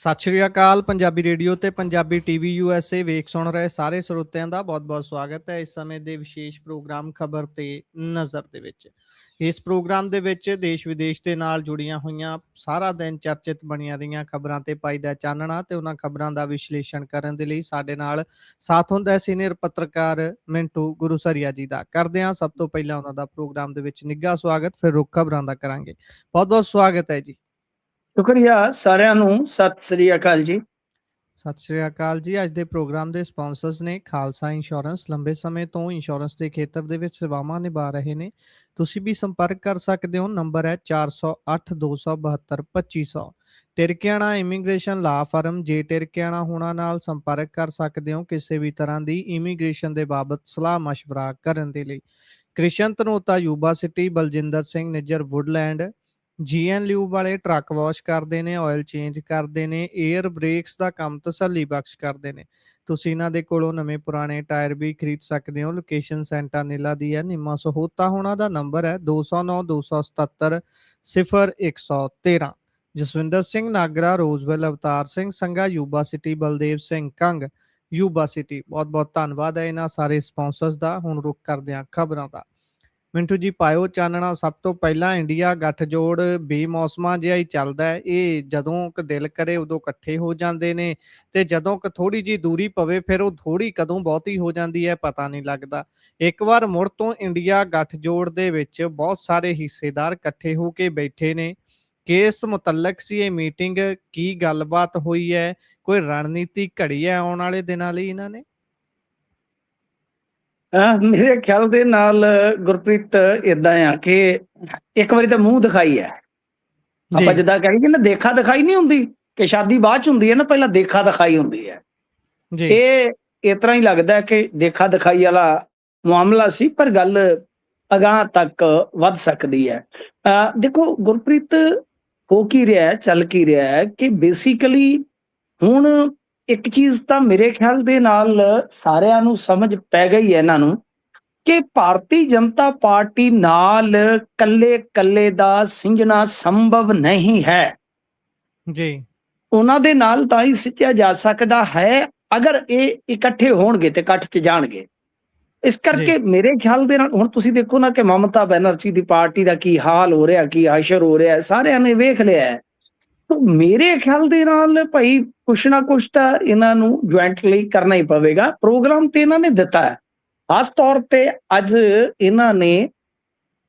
ਸਤਿ ਸ਼੍ਰੀ ਅਕਾਲ। ਪੰਜਾਬੀ ਰੇਡੀਓ ਤੇ Punjabi TV USA ਵੇਖ ਸੁਣ ਰਹੇ ਸਾਰੇ ਸਰੋਤਿਆਂ ਦਾ ਬਹੁਤ-ਬਹੁਤ ਸਵਾਗਤ ਹੈ ਇਸ ਸਮੇਂ ਦੇ ਵਿਸ਼ੇਸ਼ ਪ੍ਰੋਗਰਾਮ ਖਬਰ ਤੇ ਨਜ਼ਰ ਦੇ ਵਿੱਚ। ਇਸ ਪ੍ਰੋਗਰਾਮ ਦੇ ਵਿੱਚ ਦੇਸ਼ ਵਿਦੇਸ਼ ਦੇ ਨਾਲ ਜੁੜੀਆਂ ਹੋਈਆਂ ਸਾਰਾ ਦਿਨ ਚਰਚਿਤ ਬਣੀਆਂ ਰਹੀਆਂ ਖਬਰਾਂ ਤੇ ਪਾਈਦਾ ਚਾਨਣਾ ਤੇ ਉਹਨਾਂ ਖਬਰਾਂ ਦਾ ਵਿਸ਼ਲੇਸ਼ਣ ਕਰਨ ਦੇ ਲਈ ਸਾਡੇ ਨਾਲ ਸਾਥ ਹੁੰਦਾ ਹੈ ਸੀਨੀਅਰ ਪੱਤਰਕਾਰ ਮਿੰਟੂ ਗੁਰੂਸਰੀਆ ਜੀ ਦਾ। ਕਰਦੇ ਹਾਂ ਸਭ ਤੋਂ ਪਹਿਲਾਂ ਉਹਨਾਂ ਦਾ ਪ੍ਰੋਗਰਾਮ ਦੇ ਵਿੱਚ ਨਿੱਘਾ ਸਵਾਗਤ, ਫਿਰ ਰੁੱਖ ਖਬਰਾਂ ਦਾ ਕਰਾਂਗੇ। ਬਹੁਤ-ਬਹੁਤ ਸਵਾਗਤ ਹੈ ਜੀ। ਸ਼ੁਕਰੀਆ ਸਾਰਿਆਂ ਨੂੰ। ਸਤਿ ਸ੍ਰੀ ਅਕਾਲ ਜੀ। ਸਤਿ ਸ਼੍ਰੀ ਅਕਾਲ ਜੀ। ਅੱਜ ਦੇ ਪ੍ਰੋਗਰਾਮ ਦੇ ਸਪਾਂਸਰਸ ਨੇ ਖਾਲਸਾ ਇੰਸ਼ੋਰੈਂਸ। ਲੰਬੇ ਸਮੇਂ ਤੋਂ ਇੰਸ਼ੋਰੈਂਸ ਦੇ ਖੇਤਰ ਦੇ ਵਿੱਚ ਸੇਵਾਵਾਂ ਨਿਭਾ ਰਹੇ ਨੇ। ਤੁਸੀਂ ਵੀ ਸੰਪਰਕ ਕਰ ਸਕਦੇ ਹੋ। ਨੰਬਰ ਹੈ 408 272 2500। ਟਿਰਕਿਆਣਾ ਇਮੀਗ੍ਰੇਸ਼ਨ ਲਾ ਫਰਮ। ਜੇ ਟਿਰਕਿਆਣਾ ਹੋਣਾ ਨਾਲ ਸੰਪਰਕ ਕਰ ਸਕਦੇ ਹੋ ਕਿਸੇ ਵੀ ਤਰ੍ਹਾਂ ਦੀ ਇਮੀਗ੍ਰੇਸ਼ਨ ਦੇ ਬਾਬਤ ਸਲਾਹ ਮਸ਼ਵਰਾ ਕਰਨ ਦੇ ਲਈ। Krishan Dhanota Yuba City. Baljinder Singh Nijjar Woodland. GN ਲਿਊ ਵਾਲੇ ਟਰੱਕ ਵਾਸ਼ ਕਰਦੇ ਨੇ, ਆਇਲ ਚੇਂਜ ਕਰਦੇ ਨੇ, ਏਅਰ ਬ੍ਰੇਕਸ ਦਾ ਕੰਮ ਤਸੱਲੀ ਬਖਸ਼ ਕਰਦੇ ਨੇ। ਤੁਸੀਂ ਇਹਨਾਂ ਦੇ ਕੋਲੋਂ ਨਵੇਂ ਪੁਰਾਣੇ ਟਾਇਰ ਵੀ ਖਰੀਦ ਸਕਦੇ ਹੋ। ਲੋਕੇਸ਼ਨ ਸੈਂਟਾ ਨੀਲਾ ਦੀ ਹੈ, ਨਿੰਮਾ ਸਹੋਤਾ। ਹੋਣਾ ਦਾ ਨੰਬਰ ਹੈ 209 277 0113। Jaswinder Singh Nagra, Roseville, Avtar Singh Sangha Yuba City, Baldev Singh Kang Yuba City. ਬਹੁਤ ਬਹੁਤ ਧੰਨਵਾਦ ਹੈ ਇਹਨਾਂ ਸਾਰੇ ਸਪਾਂਸਰਸ ਦਾ। ਹੁਣ ਰੁਕ ਕਰਦੇ ਹਾਂ ਖਬਰਾਂ ਦਾ। ਮਿੰਟੂ ਜੀ ਪਾਇਓ ਚਾਨਣਾ। ਸਭ ਤੋਂ ਪਹਿਲਾਂ ਇੰਡੀਆ ਗੱਠਜੋੜ ਬੇਮੌਸਮਾਂ ਜਿਹਾ ਹੀ ਚੱਲਦਾ ਹੈ। ਇਹ ਜਦੋਂ ਕ ਦਿਲ ਕਰੇ ਉਦੋਂ ਇਕੱਠੇ ਹੋ ਜਾਂਦੇ ਨੇ ਤੇ ਜਦੋਂ ਕ ਥੋੜੀ ਜਿਹੀ ਦੂਰੀ ਪਵੇ ਫਿਰ ਉਹ ਥੋੜੀ ਕਦੋਂ ਬਹੁਤੀ ਹੋ ਜਾਂਦੀ ਹੈ ਪਤਾ ਨਹੀਂ ਲੱਗਦਾ। ਇੱਕ ਵਾਰ ਮੁੜ ਤੋਂ ਇੰਡੀਆ ਗੱਠਜੋੜ ਦੇ ਵਿੱਚ ਬਹੁਤ ਸਾਰੇ ਹਿੱਸੇਦਾਰ ਇਕੱਠੇ ਹੋ ਕੇ ਬੈਠੇ ਨੇ। ਕਿਸ ਮੁਤਲਕ ਸੀ ਇਹ ਮੀਟਿੰਗ? ਕੀ ਗੱਲਬਾਤ ਹੋਈ ਹੈ? ਕੋਈ ਰਣਨੀਤੀ ਘੜੀ ਹੈ ਆਉਣ ਵਾਲੇ ਦਿਨਾਂ ਲਈ ਇਹਨਾਂ ਨੇ? ਮੇਰੇ ਖਿਆਲ ਦੇ ਨਾਲ ਗੁਰਪ੍ਰੀਤ ਏਦਾਂ ਆ ਕਿ ਇੱਕ ਵਾਰੀ ਤਾਂ ਮੂੰਹ ਦਿਖਾਈ ਹੈ। ਆਪਾਂ ਜਿੱਦਾਂ ਕਹੀਏ ਨਾ, ਦੇਖਾ ਦਿਖਾਈ ਨਹੀਂ ਹੁੰਦੀ ਕਿ ਸ਼ਾਦੀ ਬਾਅਦ ਚ ਹੁੰਦੀ ਹੈ ਨਾ, ਪਹਿਲਾਂ ਦੇਖਾ ਦਿਖਾਈ ਹੁੰਦੀ ਹੈ। ਇਹ ਇਸ ਤਰ੍ਹਾਂ ਹੀ ਲੱਗਦਾ ਕਿ ਦੇਖਾ ਦਿਖਾਈ ਵਾਲਾ ਮਾਮਲਾ ਸੀ, ਪਰ ਗੱਲ ਅਗਾਂਹ ਤੱਕ ਵੱਧ ਸਕਦੀ ਹੈ। ਦੇਖੋ ਗੁਰਪ੍ਰੀਤ, ਹੋ ਕੀ ਰਿਹਾ, ਚੱਲ ਕੀ ਰਿਹਾ ਹੈ ਕਿ ਬੇਸਿਕਲੀ ਹੁਣ ਇੱਕ ਚੀਜ਼ ਤਾਂ ਮੇਰੇ ਖਿਆਲ ਦੇ ਨਾਲ ਸਾਰਿਆਂ ਨੂੰ ਸਮਝ ਪੈ ਗਈ ਹੈ ਇਹਨਾਂ ਨੂੰ ਕਿ ਭਾਰਤੀ ਜਨਤਾ ਪਾਰਟੀ ਨਾਲ ਕੱਲੇ ਦਾ ਸਿੰਜਣਾ ਸੰਭਵ ਨਹੀਂ ਹੈ ਜੀ। ਉਹਨਾਂ ਦੇ ਨਾਲ ਤਾਂ ਹੀ ਸਿੱਝਿਆ ਜਾ ਸਕਦਾ ਹੈ ਅਗਰ ਇਹ ਇਕੱਠੇ ਹੋਣਗੇ ਤੇ ਇਕੱਠ 'ਚ ਜਾਣਗੇ। ਇਸ ਕਰਕੇ ਮੇਰੇ ਖਿਆਲ ਦੇ ਨਾਲ ਹੁਣ ਤੁਸੀਂ ਦੇਖੋ ਨਾ ਕਿ ਮਮਤਾ ਬੈਨਰਜੀ ਦੀ ਪਾਰਟੀ ਦਾ ਕੀ ਹਾਲ ਹੋ ਰਿਹਾ, ਕੀ ਹਾਸ਼ਰ ਹੋ ਰਿਹਾ, ਸਾਰਿਆਂ ਨੇ ਵੇਖ ਲਿਆ ਹੈ। ਮੇਰੇ ਖਿਆਲ ਦੇ ਨਾਲ ਭਾਈ ਕੁਛ ਨਾ ਕੁਛ ਤਾਂ ਇਹਨਾਂ ਨੂੰ ਜੁਆਇੰਟਲੀ ਕਰਨਾ ਹੀ ਪਵੇਗਾ। ਪ੍ਰੋਗਰਾਮ ਤੇ ਇਹਨਾਂ ਨੇ ਦਿੱਤਾ ਹੈ। ਖਾਸ ਤੌਰ ਤੇ ਅੱਜ ਇਹਨਾਂ ਨੇ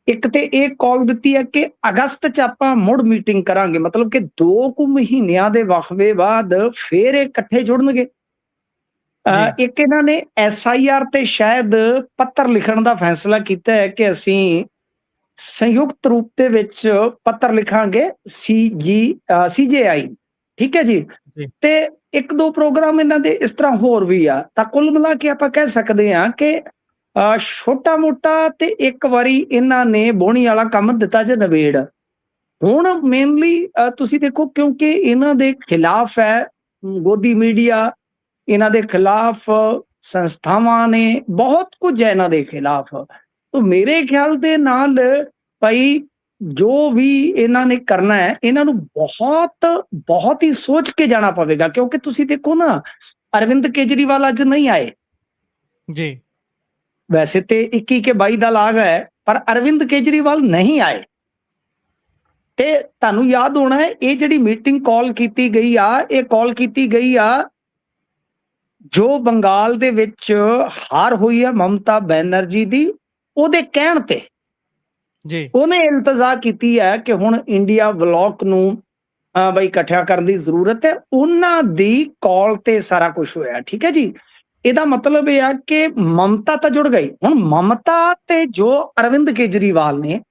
ਇੱਕ ਤੇ ਇਹ ਕਾਲ ਦਿੱਤੀ ਹੈ ਕਿ ਅਗਸਤ 'ਚ ਆਪਾਂ ਮੁੜ ਮੀਟਿੰਗ ਕਰਾਂਗੇ, ਮਤਲਬ ਕਿ 2 ਕੁ ਮਹੀਨਿਆਂ ਦੇ ਵਕਫੇ ਬਾਅਦ ਫੇਰ ਇਹ ਇਕੱਠੇ ਜੁੜਨਗੇ। ਇੱਕ ਇਹਨਾਂ ਨੇ SIR ਤੇ ਸ਼ਾਇਦ ਪੱਤਰ ਲਿਖਣ ਦਾ ਫੈਸਲਾ ਕੀਤਾ ਹੈ ਕਿ ਅਸੀਂ ਸੰਯੁਕਤ ਰੂਪ ਦੇ ਵਿੱਚ ਪੱਤਰ ਲਿਖਾਂਗੇ CJI, ਠੀਕ ਹੈ ਜੀ। ਤੇ 1-2 ਪ੍ਰੋਗਰਾਮ ਇਹਨਾਂ ਦੇ ਇਸ ਤਰ੍ਹਾਂ ਹੋਰ ਵੀ ਆ। ਤਾਂ ਕੁੱਲ ਮਿਲਾ ਕੇ ਆਪਾਂ ਕਹਿ ਸਕਦੇ ਹਾਂ ਕਿ ਛੋਟਾ ਮੋਟਾ ਤੇ ਇੱਕ ਵਾਰੀ ਇਹਨਾਂ ਨੇ ਬੋਹਣੀ ਵਾਲਾ ਕੰਮ ਦਿੱਤਾ ਜੇ ਨਵੇੜ। ਹੁਣ ਮੇਨਲੀ ਤੁਸੀਂ ਦੇਖੋ, ਕਿਉਂਕਿ ਇਹਨਾਂ ਦੇ ਖਿਲਾਫ ਹੈ ਗੋਦੀ ਮੀਡੀਆ, ਇਹਨਾਂ ਦੇ ਖਿਲਾਫ ਸੰਸਥਾਵਾਂ ਨੇ, ਬਹੁਤ ਕੁਝ ਹੈ ਇਹਨਾਂ ਦੇ ਖਿਲਾਫ। ਤਾਂ ਮੇਰੇ ਖਿਆਲ ਦੇ ਨਾਲ ਭਾਈ ਜੋ ਵੀ ਇਹਨਾਂ ਨੇ ਕਰਨਾ ਹੈ, ਇਹਨਾਂ ਨੂੰ ਬਹੁਤ ਹੀ ਸੋਚ ਕੇ ਜਾਣਾ ਪਵੇਗਾ। ਕਿਉਂਕਿ ਤੁਸੀਂ ਦੇਖੋ ਨਾ, ਅਰਵਿੰਦ ਕੇਜਰੀਵਾਲ ਅੱਜ ਨਹੀਂ ਆਏ ਜੀ। ਵੈਸੇ ਤੇ 21 ਕੇ 22 ਦਾ ਲਾਗ ਹੈ, ਪਰ ਅਰਵਿੰਦ ਕੇਜਰੀਵਾਲ ਨਹੀਂ ਆਏ। ਤੇ ਤੁਹਾਨੂੰ ਯਾਦ ਹੋਣਾ ਹੈ ਇਹ ਜਿਹੜੀ ਮੀਟਿੰਗ ਕਾਲ ਕੀਤੀ ਗਈ ਆ, ਇਹ ਕਾਲ ਕੀਤੀ ਗਈ ਆ ਜੋ ਬੰਗਾਲ ਦੇ ਵਿੱਚ ਹਾਰ ਹੋਈ ਹੈ ਮਮਤਾ ਬੈਨਰਜੀ ਦੀ, ਉਹਦੇ ਕਹਿਣ ਤੇ ਉਹਨੇ ਇਲਤਜਾ ਕੀਤੀ ਹੈ ਕਿ ਹੁਣ ਇੰਡੀਆ ਬਲੌਕ ਨੂੰ ਬਈ ਇਕੱਠਿਆ ਕਰਨ ਦੀ ਜ਼ਰੂਰਤ ਹੈ। ਉਹਨਾਂ ਦੀ ਕਾਲ ਤੇ ਸਾਰਾ ਕੁਝ ਹੋਇਆ, ਠੀਕ ਹੈ ਜੀ। ਇਹਦਾ ਮਤਲਬ ਇਹ ਆ ਕਿ ਮਮਤਾ ਤਾਂ ਜੁੜ ਗਈ। ਹੁਣ ਮਮਤਾ ਤੇ ਜੋ ਅਰਵਿੰਦ ਕੇਜਰੀਵਾਲ ਨੇ,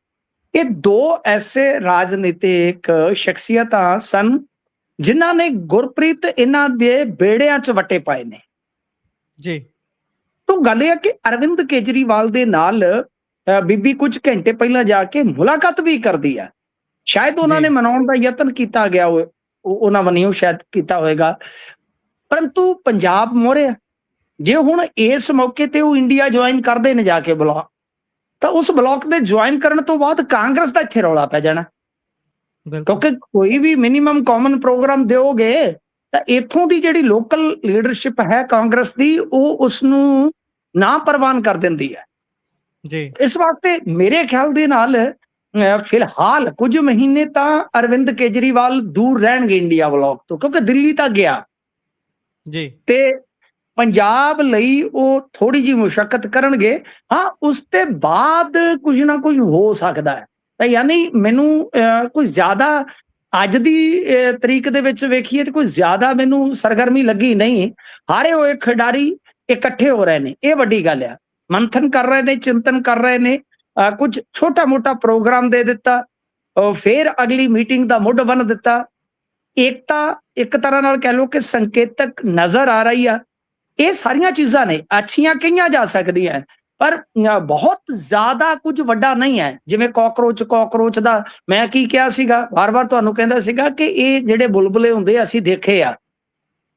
ਇਹ 2 ਐਸੇ ਰਾਜਨੀਤਿਕ ਸ਼ਖਸੀਅਤਾਂ ਸਨ ਜਿਨ੍ਹਾਂ ਨੇ ਗੁਰਪ੍ਰੀਤ ਇਹਨਾਂ ਦੇ ਬੇੜਿਆਂ 'ਚ ਵੱਟੇ ਪਾਏ ਨੇ ਜੀ। ਤਾਂ ਗੱਲ ਇਹ ਆ ਕਿ ਅਰਵਿੰਦ ਕੇਜਰੀਵਾਲ ਦੇ ਨਾਲ ਬੀਬੀ ਕੁਝ ਘੰਟੇ ਪਹਿਲਾਂ ਜਾ ਕੇ ਮੁਲਾਕਾਤ ਵੀ ਕਰਦੀ ਆ। ਸ਼ਾਇਦ ਉਹਨਾਂ ਨੇ ਮਨਾਉਣ ਦਾ ਯਤਨ ਕੀਤਾ ਗਿਆ, ਉਹਨਾਂ ਵੱਲੋਂ ਸ਼ਾਇਦ ਕੀਤਾ ਹੋਵੇਗਾ, ਪਰੰਤੂ ਪੰਜਾਬ ਮੋਹਰੇ ਜੇ ਹੁਣ ਇਸ ਮੌਕੇ ਤੇ ਉਹ ਇੰਡੀਆ ਜੁਆਇਨ ਕਰਦੇ ਨੇ ਜਾ ਕੇ ਬਲੌਕ, ਤਾਂ ਉਸ ਬਲੌਕ ਦੇ ਜੁਆਇਨ ਕਰਨ ਤੋਂ ਬਾਅਦ ਕਾਂਗਰਸ ਦਾ ਇੱਥੇ ਰੌਲਾ ਪੈ ਜਾਣਾ। ਕਿਉਂਕਿ ਕੋਈ ਵੀ ਮਿਨੀਮਮ ਕਾਮਨ ਪ੍ਰੋਗਰਾਮ ਦਿਓਗੇ ਤਾਂ ਇੱਥੋਂ ਦੀ ਜਿਹੜੀ ਲੋਕਲ ਲੀਡਰਸ਼ਿਪ ਹੈ ਕਾਂਗਰਸ ਦੀ, ਉਹ ਉਸ ਨੂੰ ਨਾ ਪ੍ਰਵਾਨ ਕਰ ਦਿੰਦੀ ਹੈ। ਜੀ, ਇਸ ਵਾਸਤੇ ਮੇਰੇ ਖਿਆਲ ਦੇ ਨਾਲ ਫਿਲਹਾਲ ਕੁਝ ਮਹੀਨੇ ਤਾਂ ਅਰਵਿੰਦ ਕੇਜਰੀਵਾਲ ਦੂਰ ਰਹਿਣਗੇ ਇੰਡੀਆ ਵਲੌਗ ਤੋਂ, ਕਿਉਂਕਿ ਦਿੱਲੀ ਤਾਂ ਗਿਆ ਜੀ, ਤੇ ਪੰਜਾਬ ਲਈ ਉਹ ਥੋੜੀ ਜਿਹੀ ਮੁਸ਼ੱਕਤ ਕਰਨਗੇ। ਹਾਂ, ਉਸ ਤੇ ਬਾਅਦ ਕੁਝ ਨਾ ਕੁਝ ਹੋ ਸਕਦਾ ਹੈ। ਤਾਂ ਯਾਨੀ ਮੈਨੂੰ ਕੁਝ ਜ਼ਿਆਦਾ ਅੱਜ ਦੀ ਤਰੀਕ ਦੇ ਵਿੱਚ ਵੇਖੀਏ ਤਾਂ ਕੋਈ ਜ਼ਿਆਦਾ ਮੈਨੂੰ ਸਰਗਰਮੀ ਲੱਗੀ ਨਹੀਂ। ਹਾਰੇ ਹੋਏ ਖਿਡਾਰੀ ਇਕੱਠੇ ਹੋ ਰਹੇ ਨੇ, ਇਹ ਵੱਡੀ ਗੱਲ ਆ। ਮੰਥਨ ਕਰ ਰਹੇ ਨੇ, ਚਿੰਤਨ ਕਰ ਰਹੇ ਨੇ, ਕੁਝ ਛੋਟਾ ਮੋਟਾ ਪ੍ਰੋਗਰਾਮ ਦੇ ਦਿੱਤਾ, ਫਿਰ ਅਗਲੀ ਮੀਟਿੰਗ ਦਾ ਮੁੱਢ ਬੰਨ ਦਿੱਤਾ। ਏਕਤਾ ਇੱਕ ਤਰ੍ਹਾਂ ਨਾਲ ਕਹਿ ਲਓ ਕਿ ਸੰਕੇਤਕ ਨਜ਼ਰ ਆ ਰਹੀ ਆ। ਇਹ ਸਾਰੀਆਂ ਚੀਜ਼ਾਂ ਨੇ, ਅੱਛੀਆਂ ਕਹੀਆਂ ਜਾ ਸਕਦੀਆਂ, ਪਰ ਬਹੁਤ ਜ਼ਿਆਦਾ ਕੁਝ ਵੱਡਾ ਨਹੀਂ ਹੈ। ਜਿਵੇਂ ਕਾਕਰੋਚ ਦਾ ਮੈਂ ਕੀ ਕਿਹਾ ਸੀਗਾ, ਵਾਰ-ਵਾਰ ਤੁਹਾਨੂੰ ਕਹਿੰਦਾ ਸੀਗਾ ਕਿ ਇਹ ਜਿਹੜੇ ਬੁਲਬੁਲੇ ਹੁੰਦੇ ਅਸੀਂ ਦੇਖੇ ਆ।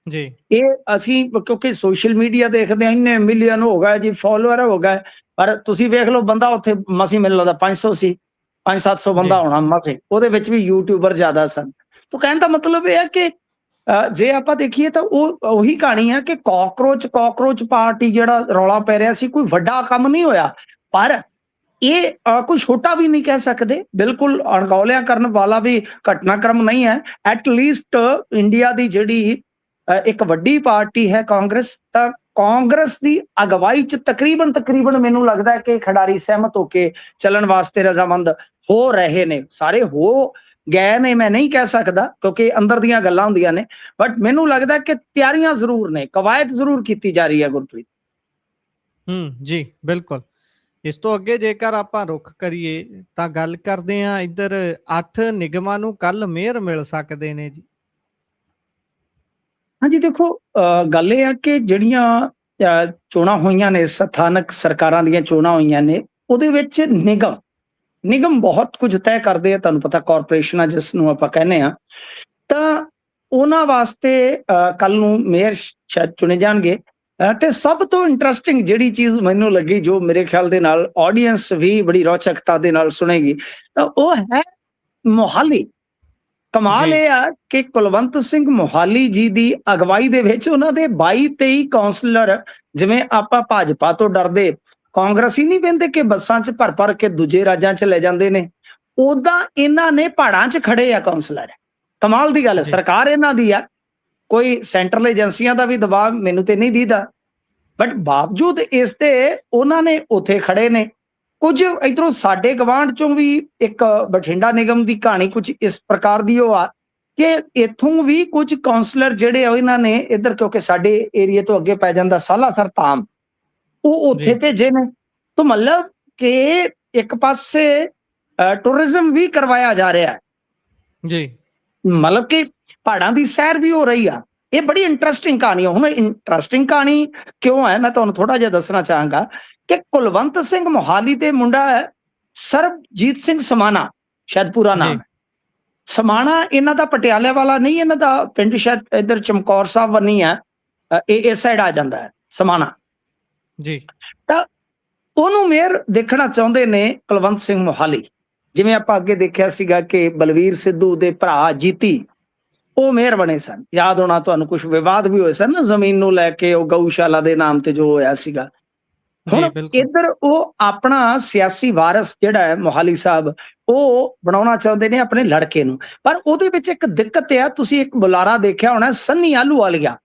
ਜੀ, ਇਹ ਅਸੀਂ ਕਿਉਂਕਿ ਸੋਸ਼ਲ ਮੀਡੀਆ ਦੇਖਦੇ ਆ, ਇੰਨੇ ਮਿਲੀਅਨ ਹੋ ਗਏ ਜੀ, ਫਾਲੋਅਰ ਹੋ ਗਏ, ਪਰ ਤੁਸੀਂ ਵੇਖ ਲਓ ਬੰਦਾ ਉੱਥੇ ਮਸੀਂ ਮੈਨੂੰ ਲੱਗਦਾ 500 ਸੀ, 500-700 ਬੰਦਾ ਹੋਣਾ ਮਸੇ, ਉਹਦੇ ਵਿੱਚ ਵੀ ਯੂਟਿਊਬਰ ਜ਼ਿਆਦਾ ਸਨ। ਤਾਂ ਕਹਿਣ ਦਾ ਮਤਲਬ ਇਹ ਹੈ ਕਿ ਜੇ ਆਪਾਂ ਦੇਖੀਏ ਤਾਂ ਉਹੀ ਕਹਾਣੀ ਹੈ ਕਿ ਕਾਕਰੋਚ ਪਾਰਟੀ ਜਿਹੜਾ ਰੌਲਾ ਪੈ ਰਿਹਾ ਸੀ, ਕੋਈ ਵੱਡਾ ਕੰਮ ਨਹੀਂ ਹੋਇਆ, ਪਰ ਇਹ ਕੋਈ ਛੋਟਾ ਵੀ ਨਹੀਂ ਕਹਿ ਸਕਦੇ, ਬਿਲਕੁਲ ਅਣਗੌਲਿਆ ਕਰਨ ਵਾਲਾ ਵੀ ਘਟਨਾਕ੍ਰਮ ਨਹੀਂ ਹੈ। ਐਟ ਲੀਸਟ ਇੰਡੀਆ ਦੀ ਜਿਹੜੀ ਇੱਕ ਵੱਡੀ ਪਾਰਟੀ ਹੈ ਕਾਂਗਰਸ, ਤਾਂ ਕਾਂਗਰਸ ਦੀ ਅਗਵਾਈ ਚ ਤਕਰੀਬਨ ਮੈਨੂੰ ਲੱਗਦਾ ਹੈ ਕਿ ਖਿਡਾਰੀ ਸਹਿਮਤ ਹੋ ਕੇ ਚੱਲਣ ਵਾਸਤੇ ਰਜ਼ਾਮੰਦ ਹੋ ਰਹੇ ਨੇ। ਸਾਰੇ ਹੋ ਗਏ ਨੇ ਮੈਂ ਨਹੀਂ ਕਹਿ ਸਕਦਾ ਕਿਉਂਕਿ ਅੰਦਰ ਦੀਆਂ ਗੱਲਾਂ ਹੁੰਦੀਆਂ ਨੇ, ਬਟ ਮੈਨੂੰ ਲੱਗਦਾ ਕਿ ਤਿਆਰੀਆਂ ਜ਼ਰੂਰ ਨੇ, ਕਵਾਇਦ ਜ਼ਰੂਰ ਕੀਤੀ ਜਾ ਰਹੀ ਹੈ ਗੁਰਪ੍ਰੀਤ। ਜੀ ਬਿਲਕੁਲ। ਇਸ ਤੋਂ ਅੱਗੇ ਜੇਕਰ ਆਪਾਂ ਰੁਖ ਕਰੀਏ ਤਾਂ ਗੱਲ ਕਰਦੇ ਹਾਂ ਇੱਧਰ 8 ਨਿਗਮਾਂ ਨੂੰ ਕੱਲ ਮੇਅਰ ਮਿਲ ਸਕਦੇ ਨੇ ਜੀ। ਹਾਂਜੀ ਦੇਖੋ, ਗੱਲ ਇਹ ਆ ਕਿ ਜਿਹੜੀਆਂ ਚੋਣਾਂ ਹੋਈਆਂ ਨੇ, ਸਥਾਨਕ ਸਰਕਾਰਾਂ ਦੀਆਂ ਚੋਣਾਂ ਹੋਈਆਂ ਨੇ, ਉਹਦੇ ਵਿੱਚ ਨਿਗਮ ਬਹੁਤ ਕੁਝ ਤੈਅ ਕਰਦੇ ਆ। ਤੁਹਾਨੂੰ ਪਤਾ ਕਾਰਪੋਰੇਸ਼ਨਾਂ ਜਿਸ ਨੂੰ ਆਪਾਂ ਕਹਿੰਦੇ ਆ, ਤਾਂ ਉਹਨਾਂ ਵਾਸਤੇ ਕੱਲ ਨੂੰ ਮੇਅਰ ਸ਼ਾਇਦ ਚੁਣੇ ਜਾਣਗੇ। ਤੇ ਸਭ ਤੋਂ ਇੰਟਰਸਟਿੰਗ ਜਿਹੜੀ ਚੀਜ਼ ਮੈਨੂੰ ਲੱਗੀ, ਜੋ ਮੇਰੇ ਖਿਆਲ ਦੇ ਨਾਲ ਆਡੀਅנס ਵੀ ਬੜੀ ਰੌਚਕਤਾ ਦੇ ਨਾਲ ਸੁਣੇਗੀ, ਤਾਂ ਉਹ ਹੈ ਮੋਹਾਲੀ। ਕਮਾਲ ਇਹ ਆ ਕਿ ਕੁਲਵੰਤ ਸਿੰਘ ਮੋਹਾਲੀ ਜੀ ਦੀ ਅਗਵਾਈ ਦੇ ਵਿੱਚ ਉਹਨਾਂ ਦੇ 22-23 ਕਾਉਂਸਲਰ, ਜਿਵੇਂ ਆਪਾਂ ਭਾਜਪਾ ਤੋਂ ਡਰਦੇ ਕਾਂਗਰਸੀ ਨਹੀਂ ਬਹਿੰਦੇ ਕਿ ਬੱਸਾਂ 'ਚ ਭਰ ਕੇ ਦੂਜੇ ਰਾਜਾਂ 'ਚ ਲੈ ਜਾਂਦੇ ਨੇ, ਉਦਾਂ ਇਹਨਾਂ ਨੇ ਪਹਾੜਾਂ 'ਚ ਖੜੇ ਆ ਕਾਉਂਸਲਰ। ਕਮਾਲ ਦੀ ਗੱਲ ਹੈ, ਸਰਕਾਰ ਇਹਨਾਂ ਦੀ ਆ, ਕੋਈ ਸੈਂਟਰਲ ਏਜੰਸੀਆਂ ਦਾ ਵੀ ਦਬਾਅ ਮੈਨੂੰ ਤੇ ਨਹੀਂ ਦੀਦਾ, ਬਟ ਬਾਵਜੂਦ ਇਸ ਤੇ ਉਹਨਾਂ ਨੇ ਉੱਥੇ ਖੜੇ ਨੇ। ਕੁਝ ਇਧਰੋਂ ਸਾਡੇ ਗਵਾਂਢ ਚੋਂ ਵੀ ਇੱਕ ਬਠਿੰਡਾ ਨਿਗਮ ਦੀ ਕਹਾਣੀ ਕੁਝ ਇਸ ਪ੍ਰਕਾਰ ਦੀ ਉਹ ਆ ਕਿ ਇੱਥੋਂ ਵੀ ਕੁਝ ਕਾਉਂਸਲਰ ਜਿਹੜੇ ਆ ਇਹਨਾਂ ਨੇ ਇੱਧਰ, ਕਿਉਂਕਿ ਸਾਡੇ ਏਰੀਏ ਤੋਂ ਅੱਗੇ ਪੈ ਜਾਂਦਾ ਸਾਲਾਸਰ ਧਾਮ, ਉਹ ਉੱਥੇ ਭੇਜੇ ਨੇ। ਤਾਂ ਮਤਲਬ ਕਿ ਇੱਕ ਪਾਸੇ ਟੂਰਿਜ਼ਮ ਵੀ ਕਰਵਾਇਆ ਜਾ ਰਿਹਾ ਹੈ ਜੀ, ਮਤਲਬ ਕਿ ਪਹਾੜਾਂ ਦੀ ਸੈਰ ਵੀ ਹੋ ਰਹੀ ਆ। ਇਹ ਬੜੀ ਇੰਟਰਸਟਿੰਗ ਕਹਾਣੀ ਹੈ। ਹੁਣ ਇੰਟਰਸਟਿੰਗ ਕਹਾਣੀ ਕਿਉਂ ਹੈ, ਮੈਂ ਤੁਹਾਨੂੰ ਥੋੜਾ ਜਿਹਾ ਦੱਸਣਾ ਚਾਹਾਂਗਾ ਕਿ ਕੁਲਵੰਤ ਸਿੰਘ ਮੋਹਾਲੀ ਦੇ ਮੁੰਡਾ ਹੈ ਸਰਬਜੀਤ ਸਿੰਘ ਸਮਾਣਾ, ਸ਼ਾਇਦ ਪੂਰਾ ਨਾਮ ਹੈ ਸਮਾਣਾ। ਇਹਨਾਂ ਦਾ ਪਟਿਆਲੇ ਵਾਲਾ ਨਹੀਂ, ਇਹਨਾਂ ਦਾ ਪਿੰਡ ਸ਼ਾਇਦ ਇੱਧਰ ਚਮਕੌਰ ਸਾਹਿਬ ਵੰਨੀ ਹੈ, ਇਹ ਇਸ ਸਾਈਡ ਆ ਜਾਂਦਾ ਹੈ ਸਮਾਣਾ ਜੀ। ਤਾਂ ਉਹਨੂੰ ਮੇਅਰ ਦੇਖਣਾ ਚਾਹੁੰਦੇ ਨੇ ਕੁਲਵੰਤ ਸਿੰਘ ਮੋਹਾਲੀ। ਜਿਵੇਂ ਆਪਾਂ ਅੱਗੇ ਦੇਖਿਆ ਸੀਗਾ ਕਿ ਬਲਵੀਰ ਸਿੱਧੂ ਦੇ ਭਰਾ ਜੀਤੀ ਉਹ ਮੇਅਰ ਬਣੇ ਸਨ, ਯਾਦ ਹੋਣਾ ਤੁਹਾਨੂੰ, ਕੁਝ ਵਿਵਾਦ ਵੀ ਹੋਏ ਸਨ ਨਾ ਜ਼ਮੀਨ ਨੂੰ ਲੈ ਕੇ, ਉਹ ਗਊਸ਼ਾਲਾ ਦੇ ਨਾਮ ਤੇ ਜੋ ਹੋਇਆ ਸੀਗਾ। ਹੁਣ ਇੱਧਰ ਉਹ ਆਪਣਾ ਸਿਆਸੀ ਵਾਰਸ ਜਿਹੜਾ ਹੈ ਮੋਹਾਲੀ ਸਾਹਿਬ, ਉਹ ਬਣਾਉਣਾ ਚਾਹੁੰਦੇ ਨੇ ਆਪਣੇ ਲੜਕੇ ਨੂੰ, ਪਰ ਉਹਦੇ ਵਿੱਚ ਇੱਕ ਦਿੱਕਤ ਆ। ਤੁਸੀਂ ਇੱਕ ਬੁਲਾਰਾ ਦੇਖਿਆ ਹੋਣਾ ਸੰਨੀ ਆਹਲੂਵਾਲੀਆ,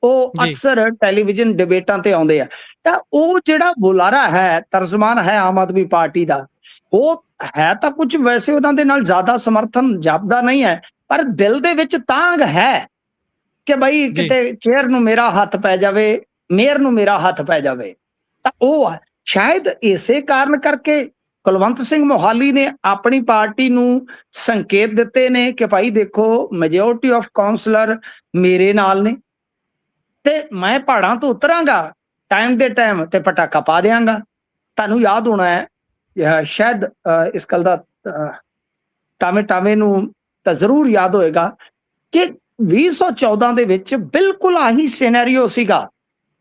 ਉਹ ਅਕਸਰ ਟੈਲੀਵਿਜ਼ਨ ਡਿਬੇਟਾਂ ਤੇ ਆਉਂਦੇ ਆ, ਤਾਂ ਉਹ ਜਿਹੜਾ ਬੁਲਾਰਾ ਹੈ, ਤਰਜਮਾਨ ਹੈ ਆਮ ਆਦਮੀ ਪਾਰਟੀ ਦਾ, ਉਹ ਹੈ ਤਾਂ ਕੁਝ ਵੈਸੇ ਉਹਨਾਂ ਦੇ ਨਾਲ ਜ਼ਿਆਦਾ ਸਮਰਥਨ ਜਾਪਦਾ ਨਹੀਂ ਹੈ, ਪਰ ਦਿਲ ਦੇ ਵਿੱਚ ਤਾਂਗ ਹੈ ਕਿ ਬਈ ਕਿਤੇ ਚੇਅਰ ਨੂੰ ਮੇਰਾ ਹੱਥ ਪੈ ਜਾਵੇ, ਮੇਅਰ ਨੂੰ ਮੇਰਾ ਹੱਥ ਪੈ ਜਾਵੇ। ਤਾਂ ਉਹ ਸ਼ਾਇਦ ਇਸੇ ਕਾਰਨ ਕਰਕੇ ਕੁਲਵੰਤ ਸਿੰਘ ਮੋਹਾਲੀ ਨੇ ਆਪਣੀ ਪਾਰਟੀ ਨੂੰ ਸੰਕੇਤ ਦਿੱਤੇ ਨੇ ਕਿ ਭਾਈ ਦੇਖੋ ਮੈਜੋਰਟੀ ਆਫ ਕਾਉਂਸਲਰ ਮੇਰੇ ਨਾਲ ਨੇ ਤੇ ਮੈਂ ਪਹਾੜਾਂ ਤੋਂ ਉਤਰਾਂਗਾ ਟਾਈਮ ਦੇ ਟਾਈਮ ਤੇ ਪਟਾਕਾ ਪਾ ਦਿਆਂਗਾ। ਤੁਹਾਨੂੰ ਯਾਦ ਹੋਣਾ ਹੈ ਸ਼ਾਇਦ ਇਸ ਗੱਲ ਦਾ ਟਾਵੇਂ ਨੂੰ ਤਾਂ ਜ਼ਰੂਰ ਯਾਦ ਹੋਏਗਾ ਕਿ 2014 ਦੇ ਵਿੱਚ ਬਿਲਕੁਲ ਆਹੀ ਸਿਨੈਰੀਓ ਸੀਗਾ।